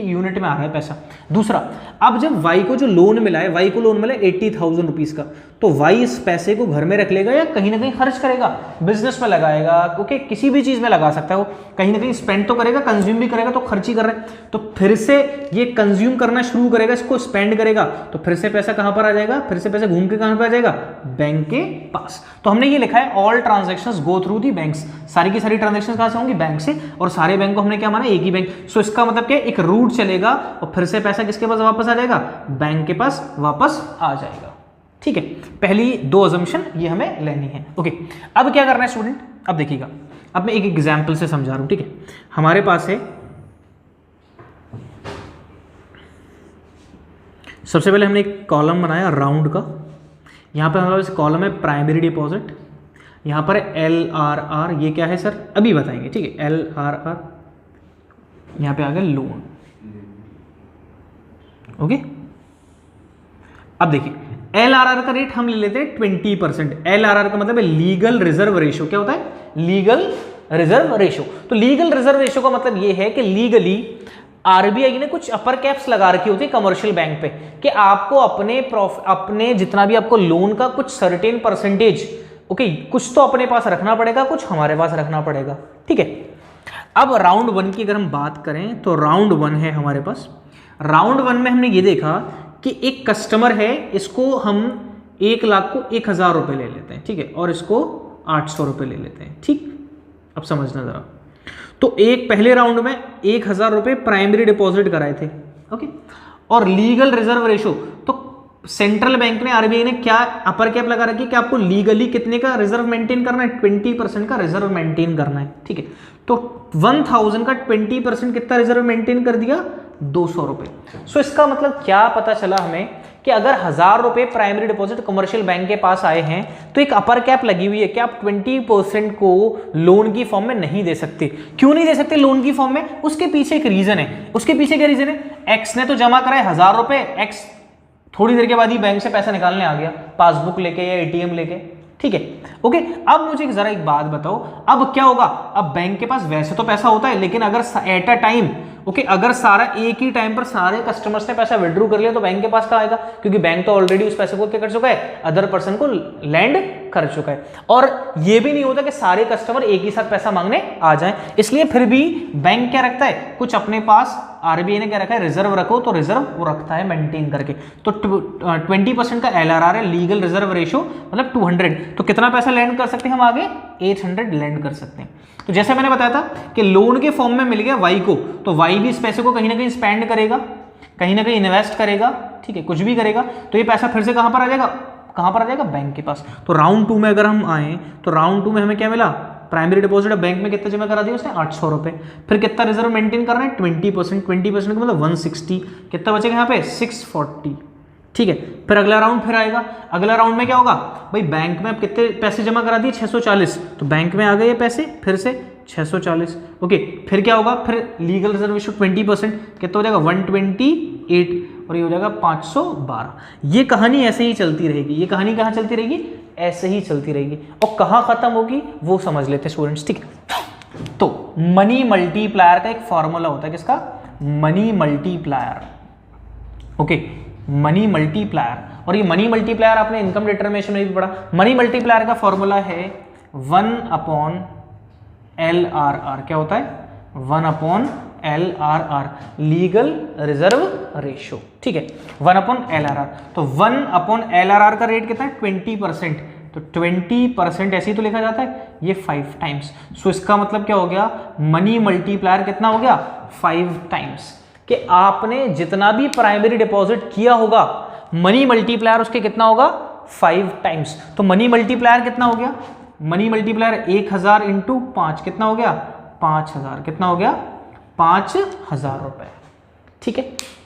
यूनिट में आ रहा है पैसा। दूसरा, अब जब वाई को जो लोन मिला है, वाई को लोन मिला 80,000 रुपीज का, तो वाई इस पैसे को घर में रख लेगा या कहीं ना कहीं खर्च करेगा, बिजनेस में लगाएगा, ओके, किसी भी चीज में लगा सकता है वो, कहीं ना कहीं स्पेंड तो करेगा, कंज्यूम भी करेगा, तो खर्च ही कर रहा है। तो फिर से ये कंज्यूम करना शुरू करेगा, इसको स्पेंड करेगा, तो फिर से पैसा कहां पर आ जाएगा, फिर से पैसा घूम के कहां पर आ जाएगा, बैंक के पास। तो हमने ये लिखा है all transactions go through the banks, सारी की सारी ट्रांजेक्शंस कहां से होंगी, बैंक से, और सारे बैंक को हमने क्या माना, एक ही बैंक। सो इसका मतलब क्या, एक रूट चलेगा और फिर से पैसा किसके पास वापस आ जाएगा, बैंक के पास वापस आ जाएगा, ठीक है। पहली 2 अजम्पशन ये हमें लेनी है, ओके। अब क्या करना है स्टूडेंट, अब देखिएगा, अब मैं एक एग्जांपल से समझा रहा हूं, ठीक है। हमारे पास है, सबसे पहले हमने एक कॉलम बनाया राउंड का, यहां पर हमारे पास कॉलम है प्राइमरी डिपॉजिट, यहां पर LRR, ये क्या है सर, अभी बताएंगे, ठीक है। LRR यहां पे आ गया लोन, ओके। अब देखिए LRR का रेट हम ले लेते हैं 20%। LRR का मतलब है लीगल रिजर्व रेशो। क्या होता है, लीगल रिजर्व रेशो। तो लीगल रिजर्व रेशो का मतलब ये है कि लीगली आरबीआई ने कुछ अपर कैप्स लगा रखी होती है कमर्शियल बैंक पे, कि आपको अपने जितना भी आपको लोन का कुछ सर्टेन परसेंटेज, ओके, कुछ तो अपने पास रखना पड़ेगा, कुछ हमारे पास रखना पड़ेगा, ठीक है। अब राउंड 1 की अगर हम बात करें तो राउंड 1 है हमारे पास। राउंड 1 में हमने ये देखा कि एक कस्टमर है, इसको हम 1 लाख को 1,000 रुपए ले लेते हैं, ठीक है, और इसको 800 रुपए ले लेते हैं, ठीक। अब समझना जरा, तो एक पहले राउंड में 1,000 रुपए प्राइमरी डिपॉजिट कराए थे, ओके। और लीगल रिजर्व रेशो, तो सेंट्रल बैंक ने, आरबीआई ने क्या अपर कैप लगा रखी है कि आपको लीगली कितने का रिजर्व मेंटेन करना है, 20% का रिजर्व मेंटेन करना है, ठीक है। तो 1000 का 20% कितना रिजर्व मेंटेन कर दिया, 200 रुपए। सो इसका मतलब क्या पता चला हमें कि कि अगर 1000 रुपए प्राइमरी डिपॉजिट कमर्शियल बैंक के पास आए हैं तो एक अपर कैप लगी हुई है कि आप 20% को लोन की फॉर्म में नहीं दे सकते। क्यों नहीं दे सकते लोन की फॉर्म में? उसके पीछे एक रीजन है। उसके पीछे क्या रीजन है? एक्स ने तो जमा कराए 1000 रुपए, एक्स थोड़ी देर के बाद ही बैंक से पैसा निकालने आ गया, पासबुक लेके या एटीएम लेके, ठीक है, ओके। अब मुझे जरा एक बात बताओ, अब क्या होगा? अब बैंक के पास वैसे तो पैसा होता है, लेकिन अगर एट अ टाइम, ओके, अगर सारा एक ही टाइम पर सारे कस्टमर्स ने पैसा विड्रॉ कर लिया तो बैंक के पास कहाँ आएगा? क्योंकि बैंक तो ऑलरेडी उस पैसे को क्या कर चुका है? अदर पर्सन को लैंड कर चुका है। और ये भी नहीं होता कि सारे कस्टमर एक ही साथ पैसा मांगने आ जाएं, इसलिए फिर भी बैंक क्या रखता है? कुछ अपने पास, आरबीआई ने क्या रखा है? रिजर्व रखो, तो रिजर्व वो रखता है मेंटेन करके। तो 20% का एलआरआर है, लीगल रिजर्व रेशियो, मतलब 200। तो कितना पैसा लैंड कर सकते हैं हम आगे? 800 लैंड कर सकते हैं। तो जैसे मैंने बताया था कि लोन के फॉर्म में मिल गया वाई को, तो वाई भी इस पैसे को कहीं ना कहीं स्पेंड करेगा, कहीं ना कहीं इन्वेस्ट करेगा, ठीक है, कुछ भी करेगा, तो ये पैसा फिर से कहां पर आ जाएगा? कहां पर आ जाएगा? बैंक के पास। तो राउंड 2 में अगर हम आए तो राउंड 2 में हमें क्या मिला? प्राइमरी डिपॉजिट बैंक में कितना जमा करा दिया उसने? 800 रुपए। फिर कितना रिजर्व मेंटेन कर रहे हैं? 20%। 20% का मतलब 160। कितना बचेगा यहाँ पे? 640, ठीक है। फिर अगला राउंड फिर आएगा। अगला राउंड में क्या होगा भाई? बैंक में अब कितने पैसे जमा करा दिए? 640, तो बैंक में आ गए ये पैसे फिर से 640, ओके। फिर क्या होगा? फिर लीगल रिजर्व रेशियो 20%, कितना हो जाएगा? 128, और ये हो जाएगा 512। ये कहानी ऐसे ही चलती रहेगी। ये कहानी कहाँ चलती रहेगी? ऐसे ही चलती रहेगी। और कहाँ खत्म होगी वो समझ लेते स्टूडेंट्स, ठीक है। तो मनी मल्टीप्लायर का एक फॉर्मूला होता है, किसका? Money multiplier, okay, money multiplier. और ये मनी मल्टीप्लायर आपने इनकम डिटरमिनेशन में भी पढ़ा। मनी मल्टीप्लायर का फॉर्मूला है 1/LRR। क्या होता है? 1/LRR, लीगल रिजर्व रेशियो, ठीक है, 1/LRR। तो 1/LRR का रेट कितना है? 20%। तो 20% ऐसे ही तो लिखा जाता है, ये 5 टाइम्स। सो इसका मतलब क्या हो गया? मनी मल्टीप्लायर कितना हो गया? 5 टाइम्स। कि आपने जितना भी प्राइमरी डिपॉजिट किया होगा, मनी मल्टीप्लायर उसके कितना होगा? 5 टाइम्स। तो मनी मल्टीप्लायर कितना हो गया? मनी मल्टीप्लायर 1000 इंटू 5 कितना हो गया? 5000। कितना हो गया? 5000 रुपए, ठीक है।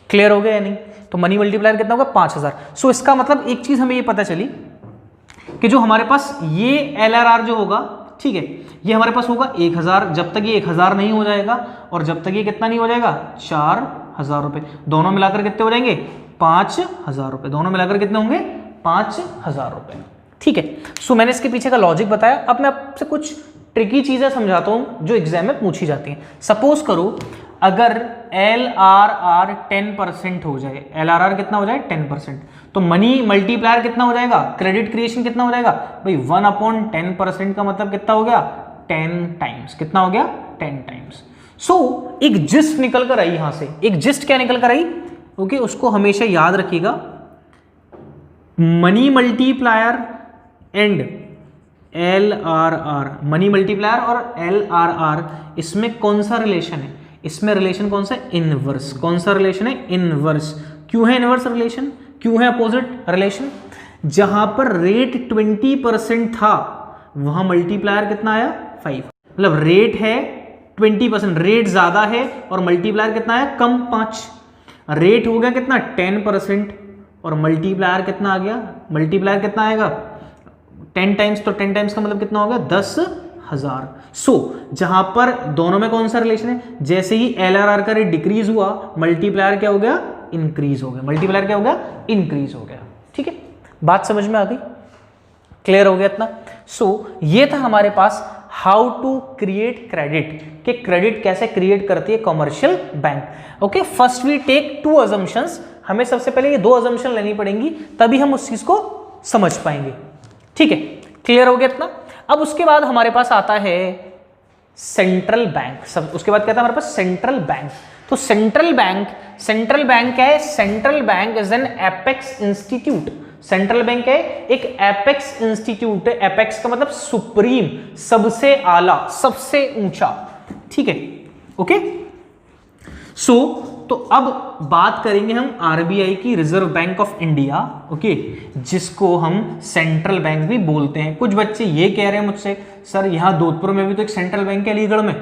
क्लियर हो गया या नहीं? तो मनी मल्टीप्लायर कितना होगा? 5000। सो इसका मतलब एक चीज हमें ये पता चली कि जो हमारे पास ये एलआरआर जो होगा, ठीक है, ये हमारे पास होगा 1000, जब तक ये 1000 नहीं हो जाएगा, और जब तक ये कितना नहीं हो जाएगा? 4000 रुपए। दोनों मिलाकर कितने हो जाएंगे? 5000 रुपए। दोनों मिलाकर कितने होंगे? 5000 रुपए, ठीक है। सो मैंने इसके पीछे का लॉजिक बताया। अब मैं आपसे कुछ ट्रिकी चीजें समझाता हूं जो एग्जाम में पूछी जाती हैं। सपोज करो अगर LRR 10% हो जाए, LRR कितना हो जाए? 10%, तो मनी मल्टीप्लायर कितना हो जाएगा? क्रेडिट क्रिएशन कितना हो जाएगा भाई? 1/10% का मतलब कितना हो गया? 10 टाइम्स। कितना हो गया? 10 टाइम्स। सो एक जिस्ट निकल कर आई यहां से। एक जिस्ट क्या निकल कर आई? ओके, उसको हमेशा याद रखिएगा। Money multiplier and LRR, money multiplier और LRR, इसमें कौन सा रिलेशन है? इसमें रिलेशन कौन सा है? इनवर्स। कौन सा रिलेशन है? इनवर्स। क्यों है इनवर्स रिलेशन? क्यों है अपोजिट रिलेशन? जहां पर रेट 20% था वहां मल्टीप्लायर कितना आया? 5। मतलब रेट है 20%, रेट ज्यादा है और मल्टीप्लायर कितना आया? कम, 5। रेट हो गया कितना? 10%, और मल्टीप्लायर कितना आ गया? मल्टीप्लायर कितना आएगा? 10 टाइम्स। तो 10 टाइम्स का मतलब कितना हो गया? 10,000। सो जहां पर दोनों में कौन सा रिलेशन है? जैसे ही LRR का रेट डिक्रीज हुआ, मल्टीप्लायर क्या हो गया? इंक्रीज हो गया। मल्टीप्लायर क्या हो गया? इंक्रीज हो गया, ठीक है। बात समझ में आ गई? क्लियर हो गया इतना? सो ये था हमारे पास हाउ टू क्रिएट क्रेडिट, कि क्रेडिट कैसे क्रिएट करती है commercial bank. Okay, first we take 2 assumptions. हमें सबसे पहले ये 2 अजम्पशन लेनी पड़ेंगी, तभी हम उस चीज को समझ पाएंगे, ठीक है। क्लियर हो गया इतना? अब उसके बाद हमारे पास आता है सेंट्रल बैंक। सब उसके बाद क्या था हमारे पास? Central bank. तो सेंट्रल बैंक क्या है? Central bank is an apex institute. Central bank है एक एपेक्स इंस्टीट्यूट है। एपेक्स का मतलब सुप्रीम, सबसे आला, सबसे ऊंचा, ठीक है, ओके। सो तो अब बात करेंगे हम आरबीआई की, reserve bank of India, okay, जिसको हम सेंट्रल बैंक भी बोलते हैं। कुछ बच्चे ये कह रहे हैं मुझसे, सर यहाँ जोधपुर में भी तो एक सेंट्रल बैंक है, अलीगढ़ में।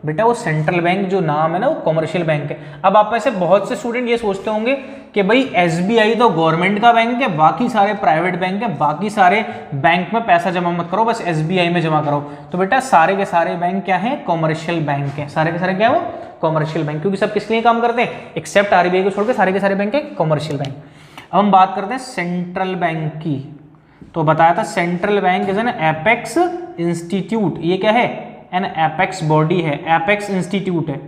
बेटा वो सेंट्रल बैंक जो नाम है ना, वो कॉमर्शियल बैंक है। अब आप में से बहुत से स्टूडेंट ये सोचते होंगे कि भाई एसबीआई तो गवर्नमेंट का बैंक है, बाकी सारे प्राइवेट बैंक है, बाकी सारे बैंक में पैसा जमा मत करो, बस एसबीआई में जमा करो। तो बेटा सारे के सारे बैंक क्या है, कॉमर्शियल बैंक है, सारे के सारे क्या है वो कॉमर्शियल बैंक, क्योंकि सब किस लिए काम करते हैं, एक्सेप्ट आरबीआई को छोड़ के सारे के सारे बैंक है कॉमर्शियल बैंक। अब हम बात करते हैं सेंट्रल बैंक की। तो बताया था central bank is an apex institute, ये क्या है, एन एपेक्स बॉडी है, एपेक्स इंस्टीट्यूट है,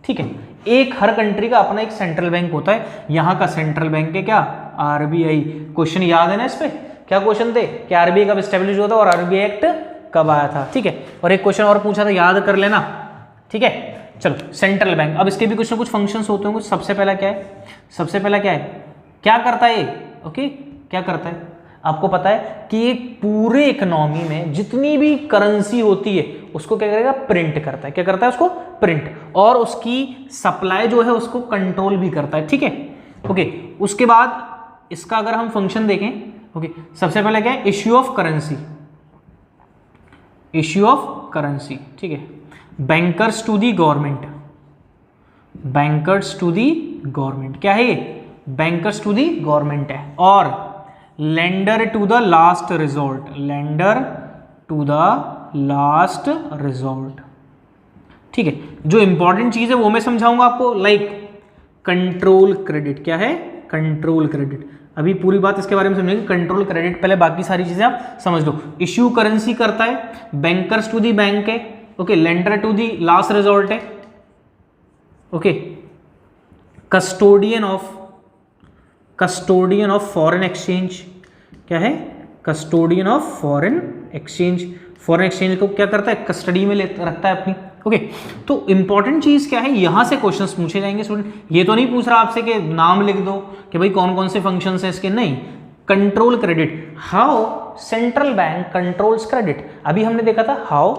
ठीक है। एक हर कंट्री का अपना एक सेंट्रल बैंक होता है, यहाँ का सेंट्रल बैंक है क्या, आरबीआई। क्वेश्चन याद है ना इस पे, क्या क्वेश्चन थे कि आरबीआई कब एस्टेब्लिश हुआ था और आरबीआई एक्ट कब आया था, ठीक है। और एक क्वेश्चन और पूछा था, याद कर लेना, ठीक है। चलो सेंट्रल बैंक, अब इसके भी कुछ ना कुछ फंक्शंस होते हैं कुछ। सबसे पहला क्या है, सबसे पहला क्या है, क्या करता है ये, ओके, क्या करता है, आपको पता है कि एक पूरे इकोनॉमी में जितनी भी करेंसी होती है उसको क्या करेगा, प्रिंट करता है, क्या करता है उसको प्रिंट, और उसकी सप्लाई जो है उसको कंट्रोल भी करता है, ठीक है, ओके। उसके बाद इसका अगर हम फंक्शन देखें, ओके, सबसे पहले क्या है, issue of currency, issue of currency, ठीक है। Bankers to the government, bankers to the government, क्या है ये, बैंकर्स टू दी गवर्नमेंट है। और lender to the last resort, lender to the last resort, ठीक है। जो इंपॉर्टेंट चीज है वो मैं समझाऊंगा आपको, लाइक कंट्रोल क्रेडिट, क्या है, कंट्रोल क्रेडिट। अभी पूरी बात इसके बारे में समझेंगे, कंट्रोल क्रेडिट, पहले बाकी सारी चीजें आप समझ लो। इश्यू करेंसी करता है, बैंकर्स टू दी बैंक है, okay, lender to the last resort है, okay, custodian of foreign exchange, क्या है, custodian of foreign exchange, foreign exchange को क्या करता है, कस्टडी में रखता है अपनी, ओके। तो इंपॉर्टेंट चीज क्या है, यहां से क्वेश्चंस पूछे जाएंगे स्टूडेंट, ये तो नहीं पूछ रहा आपसे कि नाम लिख दो कि भाई कौन कौन से फंक्शंस हैं इसके, नहीं। Control credit, how central bank controls credit, अभी हमने देखा था how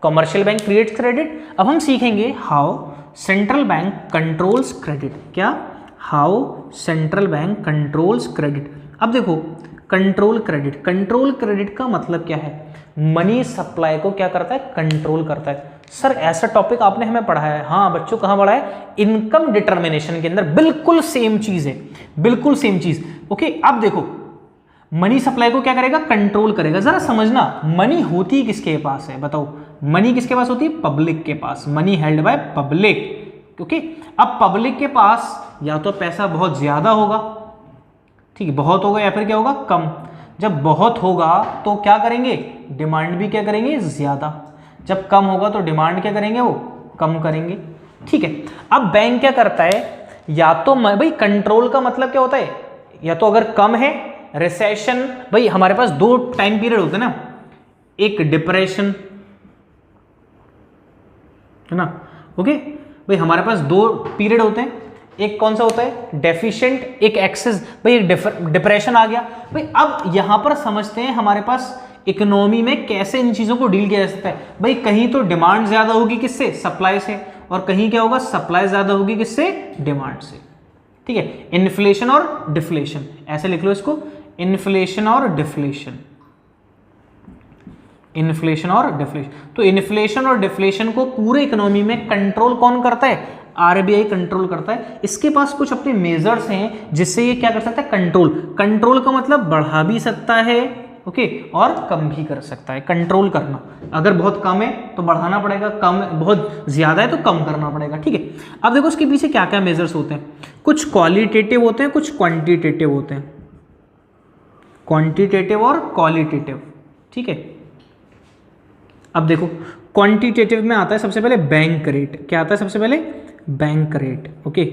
commercial bank creates credit, अब हम सीखेंगे how central bank controls credit, क्या, how central bank controls credit. अब देखो कंट्रोल क्रेडिट, कंट्रोल क्रेडिट का मतलब क्या है, मनी सप्लाई को क्या करता है, कंट्रोल करता है। सर ऐसा टॉपिक आपने हमें पढ़ाया है, हाँ बच्चों कहाँ पढ़ा है, इनकम डिटर्मिनेशन के अंदर, बिल्कुल सेम चीज है, बिल्कुल सेम चीज, ओके। अब देखो मनी सप्लाई को क्या करेगा, कंट्रोल करेगा। जरा समझना, मनी होती किसके पास है, बताओ, मनी किसके पास होती है, पब्लिक के पास, money held by public, okay. अब पब्लिक के पास या तो पैसा बहुत ज्यादा होगा, ठीक है, बहुत होगा, या फिर क्या होगा, कम। जब बहुत होगा तो क्या करेंगे, डिमांड भी क्या करेंगे, ज्यादा। जब कम होगा तो डिमांड क्या करेंगे, वो कम करेंगे, ठीक है। अब बैंक क्या करता है, या तो भाई कंट्रोल का मतलब क्या होता है, या तो अगर कम है, रिसेशन, भाई हमारे पास दो टाइम पीरियड होते हैं ना, एक डिप्रेशन है ना, ओके, भाई हमारे पास दो पीरियड होते हैं, एक कौन सा होता है, डेफिशिएंट, एक एक्सेस, भाई एक डिप्रेशन आ गया। भाई अब यहां पर समझते हैं हमारे पास इकोनॉमी में कैसे इन चीजों को डील किया जा सकता है। भाई कहीं तो डिमांड ज्यादा होगी किससे, सप्लाई से, और कहीं क्या होगा, सप्लाई ज्यादा होगी किससे, डिमांड से, ठीक है। इन्फ्लेशन और डिफ्लेशन, ऐसे लिख लो इसको, इन्फ्लेशन और डिफ्लेशन, इन्फ्लेशन और डिफ्लेशन। तो इन्फ्लेशन और डिफ्लेशन को पूरे इकोनॉमी में कंट्रोल कौन करता है, आरबीआई कंट्रोल करता है। इसके पास कुछ अपने मेजर्स हैं जिससे ये क्या कर सकता है, कंट्रोल। कंट्रोल का मतलब बढ़ा भी सकता है, ओके, और कम भी कर सकता है। कंट्रोल करना, अगर बहुत कम है तो बढ़ाना पड़ेगा, कम बहुत ज्यादा है तो कम करना पड़ेगा, ठीक है। अब देखो इसके पीछे क्या क्या मेजर्स होते हैं, कुछ क्वालिटेटिव होते हैं, कुछ क्वांटिटेटिव होते हैं, क्वांटिटेटिव और क्वालिटेटिव, ठीक है। अब देखो क्वांटिटेटिव में आता है सबसे पहले बैंक रेट, क्या आता है सबसे पहले, bank rate, okay.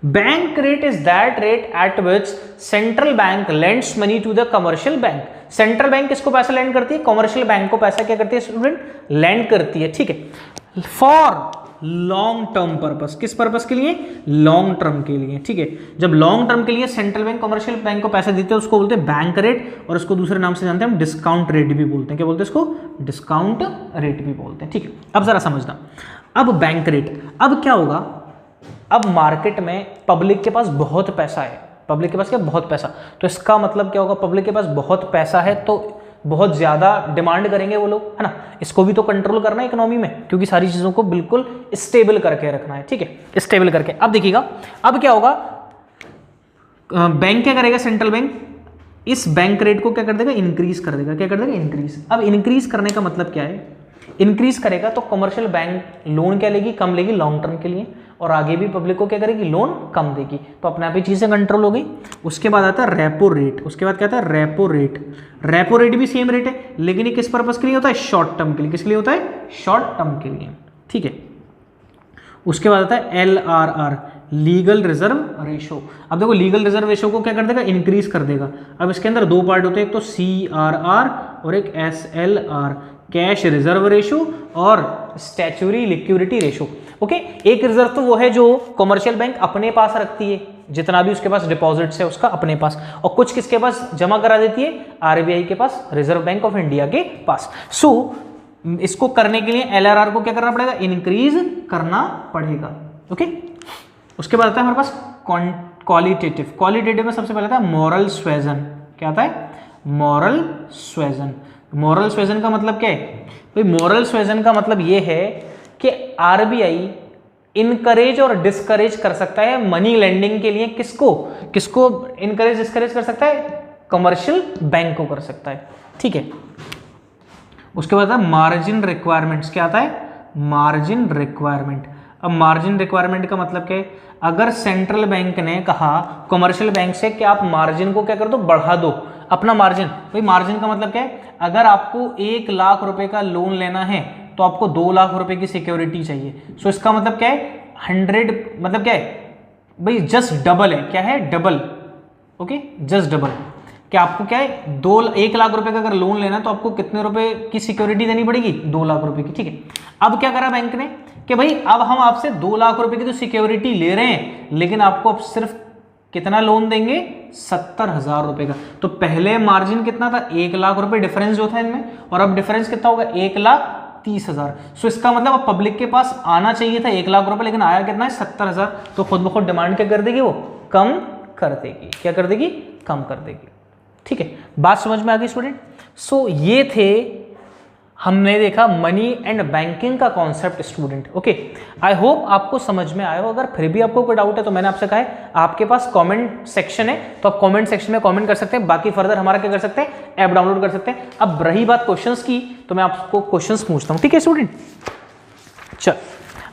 Bank rate is that rate at which central bank lends money to the commercial bank. Central bank किसको पैसा लैंड करती है, कमर्शियल बैंक को पैसा क्या करती है स्टूडेंट, लैंड करती है, ठीक है, फॉर लॉन्ग टर्म पर्पस। किस पर्पस के लिए, लॉन्ग टर्म के लिए, ठीक है। जब लॉन्ग टर्म के लिए सेंट्रल बैंक कमर्शियल बैंक को पैसा देते हैं उसको बोलते हैं बैंक रेट, और उसको दूसरे नाम से जानते हैं हम डिस्काउंट रेट भी बोलते हैं। क्या बोलते हैं इसको, डिस्काउंट रेट भी बोलते हैं, ठीक है। अब जरा समझना, अब बैंक रेट, अब क्या होगा, अब मार्केट में पब्लिक के पास बहुत पैसा है, पब्लिक के पास क्या, बहुत पैसा, तो इसका मतलब क्या होगा, पब्लिक के पास बहुत पैसा है तो बहुत ज्यादा डिमांड करेंगे वो लोग, है ना। इसको भी तो कंट्रोल करना है इकोनॉमी में, क्योंकि सारी चीजों को बिल्कुल स्टेबल करके रखना है, ठीक है, स्टेबल करके। अब देखिएगा अब क्या होगा, बैंक क्या करेगा, सेंट्रल बैंक इस बैंक रेट को क्या कर देगा, इंक्रीज कर देगा। क्या कर देगा, इंक्रीज। अब इंक्रीज करने का मतलब क्या है, इंक्रीज करेगा तो कमर्शियल बैंक लोन क्या लेगी, कम लेगी लॉन्ग टर्म के लिए, और आगे भी पब्लिक को क्या करेगी, लोन कम देगी। तो अपने आप ही चीजें कंट्रोल हो गई। उसके बाद आता है रेपो रेट। उसके बाद क्या आता है, रेपो रेट। रेपो रेट भी सेम रेट है, लेकिन ये किस पर्पज के लिए होता है, शॉर्ट टर्म के लिए। किसके लिए होता है, शॉर्ट टर्म के लिए, ठीक है। उसके बाद आता है LRR, लीगल रिजर्व रेशो। अब देखो लीगल रिजर्व रेशो को क्या कर देगा, इंक्रीज कर देगा। अब इसके अंदर दो पार्ट होते हैं, एक तो CRR और एक SLR, कैश रिजर्व रेशो और स्टैच्यूरी लिक्विडिटी रेशो। ओके, एक रिजर्व तो वो है जो कमर्शियल बैंक अपने पास रखती है, जितना भी उसके पास डिपॉजिट्स है उसका अपने पास, और कुछ किसके पास जमा करा देती है, RBI के पास, रिजर्व बैंक ऑफ इंडिया के पास। सो इसको करने के लिए LRR को क्या करना पड़ेगा, इंक्रीज करना पड़ेगा। ओके, उसके बाद आता है हमारे पास क्वालिटेटिव। क्वालिटेटिव में सबसे पहले आता है मॉरल स्वेजन। क्या आता है, मॉरल स्वेजन। मॉरल स्वेजन का मतलब क्या है भाई, मॉरल स्वेजन का मतलब ये है कि RBI इनकरेज और डिस्करेज कर सकता है मनी लेंडिंग के लिए। किसको किसको इनकरेज डिस्करेज कर सकता है, कमर्शियल बैंक को कर सकता है, ठीक है। उसके बाद आता है मार्जिन रिक्वायरमेंट्स। क्या आता है, मार्जिन रिक्वायरमेंट। अब मार्जिन रिक्वायरमेंट का मतलब क्या है, अगर सेंट्रल बैंक ने कहा कमर्शियल बैंक से कि आप मार्जिन को क्या कर दो, बढ़ा दो अपना मार्जिन। भाई मार्जिन का मतलब क्या है, अगर आपको 1 लाख रुपए का लोन लेना है तो आपको 2 लाख रुपए की सिक्योरिटी चाहिए। सो इसका मतलब क्या है, 100 मतलब क्या है भाई, जस्ट डबल है। क्या है, डबल। Okay, just double. क्या आपको क्या है, 1 लाख रुपए का अगर लोन लेना है तो आपको कितने रुपए की सिक्योरिटी देनी पड़ेगी, 2 लाख रुपए की, ठीक है। अब क्या करा बैंक ने कि भाई अब हम आपसे 2 लाख रुपए की तो सिक्योरिटी ले रहे हैं, लेकिन आपको अब सिर्फ कितना लोन देंगे, 70,000 रुपए का। तो पहले मार्जिन कितना था, 1 लाख रुपए डिफरेंस जो था इनमें, और अब डिफरेंस कितना होगा, 1,30,000। सो इसका मतलब अब पब्लिक के पास आना चाहिए था 1 लाख रुपए, लेकिन आया कितना है, 70,000। तो खुद ब खुद डिमांड क्या कर देगी, वो कम कर देगी। क्या कर देगी, कम कर देगी, ठीक है। बात समझ में आ गई स्टूडेंट। सो ये थे, हमने देखा मनी एंड बैंकिंग का concept student. Okay, I hope आपको समझ में आया हो। अगर फिर भी आपको कोई डाउट है तो मैंने आपसे कहा है आपके पास कमेंट सेक्शन है, तो आप कमेंट सेक्शन में कमेंट कर सकते हैं। बाकी फर्दर हमारा क्या कर सकते हैं, ऐप डाउनलोड कर सकते हैं। अब रही बात क्वेश्चंस की, तो मैं आपको क्वेश्चंस पूछता हूँ, ठीक है स्टूडेंट। चल,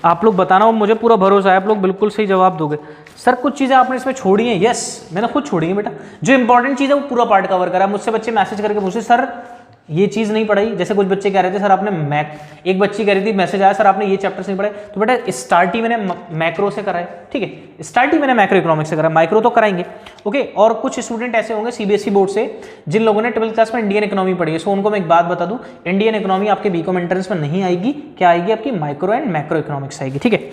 आप लोग बताना, हो मुझे पूरा भरोसा है आप लोग बिल्कुल सही जवाब दोगे। सर कुछ चीज़ें आपने इसमें छोड़ी हैं, यस मैंने खुद छोड़ी है बेटा। जो इंपॉर्टेंट चीज़ है वो पूरा पार्ट कवर करा। मुझसे बच्चे मैसेज करके पूछे, सर ये चीज़ नहीं पढ़ाई। जैसे कुछ बच्चे कह रहे थे सर आपने एक बच्ची कह रही थी, मैसेज आया सर आपने ये चैप्टर्स नहीं पढ़े। तो बेटा स्टार्ट ही मैंने मैक्रो से करा है, ठीक है, स्टार्ट ही मैंने मैक्रो इकोनॉमिक्स से करा, माइक्रो तो कराएंगे। ओके, और कुछ स्टूडेंट ऐसे होंगे CBSE बोर्ड से जिन लोगों ने 12th क्लास में इंडियन इकोनॉमी पढ़ी है। सो उनको मैं एक बात बता दूं, इंडियन इकोनॉमी आपके बीकॉम एंट्रेंस में नहीं आएगी। क्या आएगी, आपकी माइक्रो एंड मैक्रो इकोनॉमिक्स आएगी, ठीक है।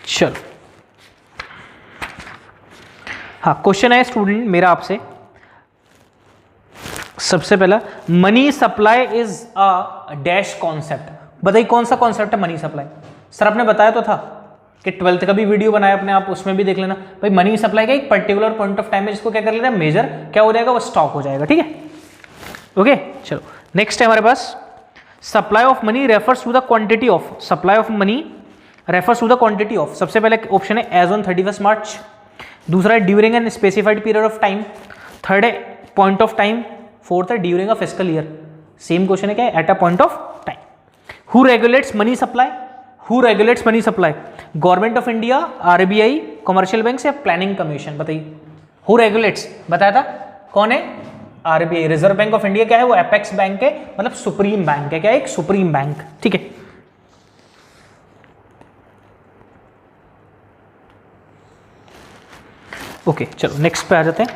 चलो, हाँ क्वेश्चन है स्टूडेंट मेरा आपसे। सबसे पहला, money supply is a dash concept. बताइए कौन सा कॉन्सेप्ट है मनी सप्लाई। सर आपने बताया तो था कि 12th का भी वीडियो बनाया अपने, आप उसमें भी देख लेना। भाई मनी सप्लाई का एक पर्टिकुलर पॉइंट ऑफ टाइम में जिसको क्या कर लेना है, मेजर क्या हो जाएगा, वो स्टॉक हो जाएगा, ठीक है। ओके, चलो नेक्स्ट है हमारे पास, supply of money refers to the quantity of. Supply of money refers to the quantity of. सबसे पहले ऑप्शन है एज ऑन 31 मार्च। दूसरा है during an specified period of time. Third है पॉइंट ऑफ टाइम। फोर्थ है during a fiscal year. Same question है क्या, eight a point of time. Who regulates money supply, who regulates money supply, government of India, RBI, commercial bank या planning commission. बताइए who regulates, बताया था कौन है, RBI, reserve bank of India क्या है, वो एपेक्स बैंक है, मतलब सुप्रीम बैंक है। क्या है, एक सुप्रीम बैंक, ठीक है। ओके, चलो नेक्स्ट पे आ जाते हैं।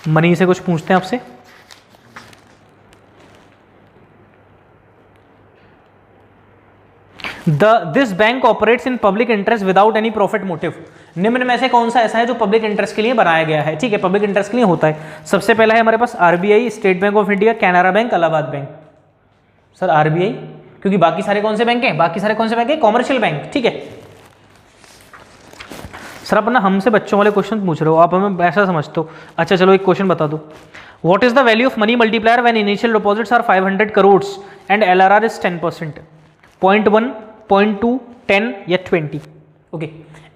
मनी से कुछ पूछते हैं आपसे। This bank operates in public interest without any profit motive. निम्न में से कौन सा ऐसा है जो पब्लिक इंटरेस्ट के लिए बनाया गया है, ठीक है, पब्लिक इंटरेस्ट के लिए होता है। सबसे पहला है हमारे पास RBI, state bank of India, Canara bank, Allahabad bank. Sir RBI, क्योंकि बाकी सारे कौन से बैंक हैं, बाकी सारे कौन से बैंक हैं, कॉमर्शियल बैंक, ठीक है। सर अपना हमसे बच्चों वाले क्वेश्चन पूछ रहे हो, आप हमें ऐसा समझते हो। अच्छा चलो एक क्वेश्चन बता दो, what is the value of money multiplier when initial deposits are 500 crore and LRR is 10%। 0.1, 0.2, 10 या 20। ओके,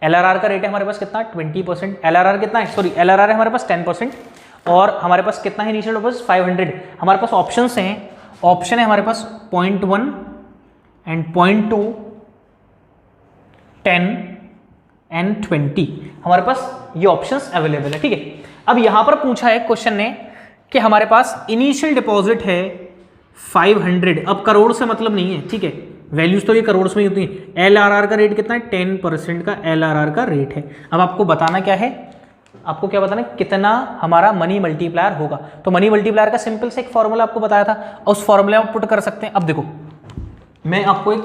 LRR का रेट है हमारे पास कितना 20%, LRR कितना है, सॉरी LRR है हमारे पास 10%, और हमारे पास कितना है इनिशियल डिपॉजिट 500। हमारे पास ऑप्शंस हैं, ऑप्शन है हमारे पास 0.1 एंड 0.2, 10 एंड 20, हमारे पास ये ऑप्शंस अवेलेबल है। ठीक है, अब यहां पर पूछा है क्वेश्चन ने कि हमारे पास इनिशियल डिपॉजिट है 500, अब करोड़ से मतलब नहीं है, ठीक है, वैल्यूज तो ये करोड़ में ही होती है। LRR का रेट कितना है 10% का LRR का रेट है। अब आपको बताना क्या है, आपको क्या बताना है, कितना हमारा मनी मल्टीप्लायर होगा। तो मनी मल्टीप्लायर का सिंपल से एक फॉर्मूला आपको बताया था, उस फॉर्मूले में पुट कर सकते हैं। अब देखो मैं आपको एक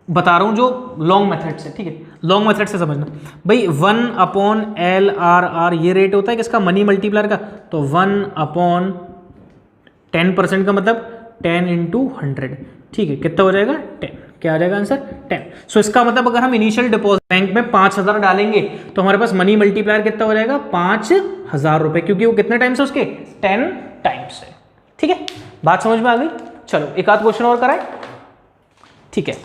बता रहा हूं जो लॉन्ग मेथड से, ठीक है, लॉन्ग मेथड से समझना भाई। 1/LRR ये रेट होता है किसका, मनी मल्टीप्लायर का। तो 1/10% का मतलब 10 × 100, ठीक है, कितना हो जाएगा 10, क्या आ जाएगा आंसर 10। सो इसका मतलब अगर हम इनिशियल डिपॉजिट बैंक में 5000 डालेंगे तो हमारे पास मनी मल्टीप्लायर कितना हो जाएगा 5000 रुपए, क्योंकि वो कितने टाइम्स है उसके 10 टाइम्स है। ठीक है, बात समझ में आ गई। चलो एक आध क्वेश्चन और कराएं, ठीक है।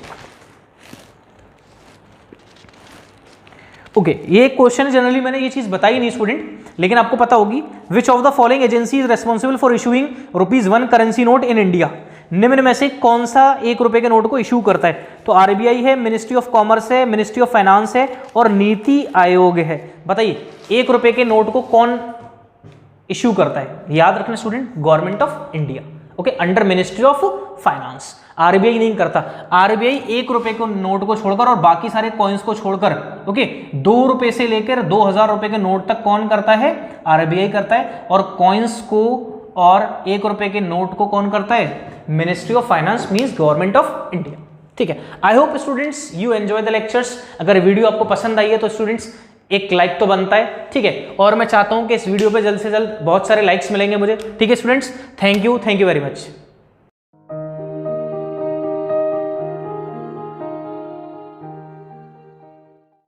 ओके, ये क्वेश्चन जनरली मैंने ये चीज बताई नहीं स्टूडेंट, लेकिन आपको पता होगी। Which of the following agency is responsible for issuing ₹1 currency note in India. निम्न में से कौन सा ₹1 के नोट को इशू करता है। तो RBI है, मिनिस्ट्री ऑफ कॉमर्स है, मिनिस्ट्री ऑफ फाइनेंस है और नीति आयोग है। बताइए ₹1 के नोट को कौन इशू करता है। याद रखना student, government of India, okay, under ministry of finance. RBI नहीं करता। RBI ₹1 के नोट को छोड़कर और बाकी सारे कॉइन्स को छोड़कर, ओके, ₹2 से लेकर 2000 रुपए के नोट तक कौन करता है, RBI करता है। और कॉइन्स को और ₹1 के नोट को कौन करता है, ministry of finance, means government of India. ठीक है, I hope students you enjoy the lectures. अगर वीडियो आपको पसंद आई है तो स्टूडेंट्स एक लाइक तो बनता है, ठीक है, और मैं चाहता हूं कि इस वीडियो पे जल्द से जल्द बहुत सारे लाइक्स मिलेंगे मुझे। ठीक है students, thank you very much.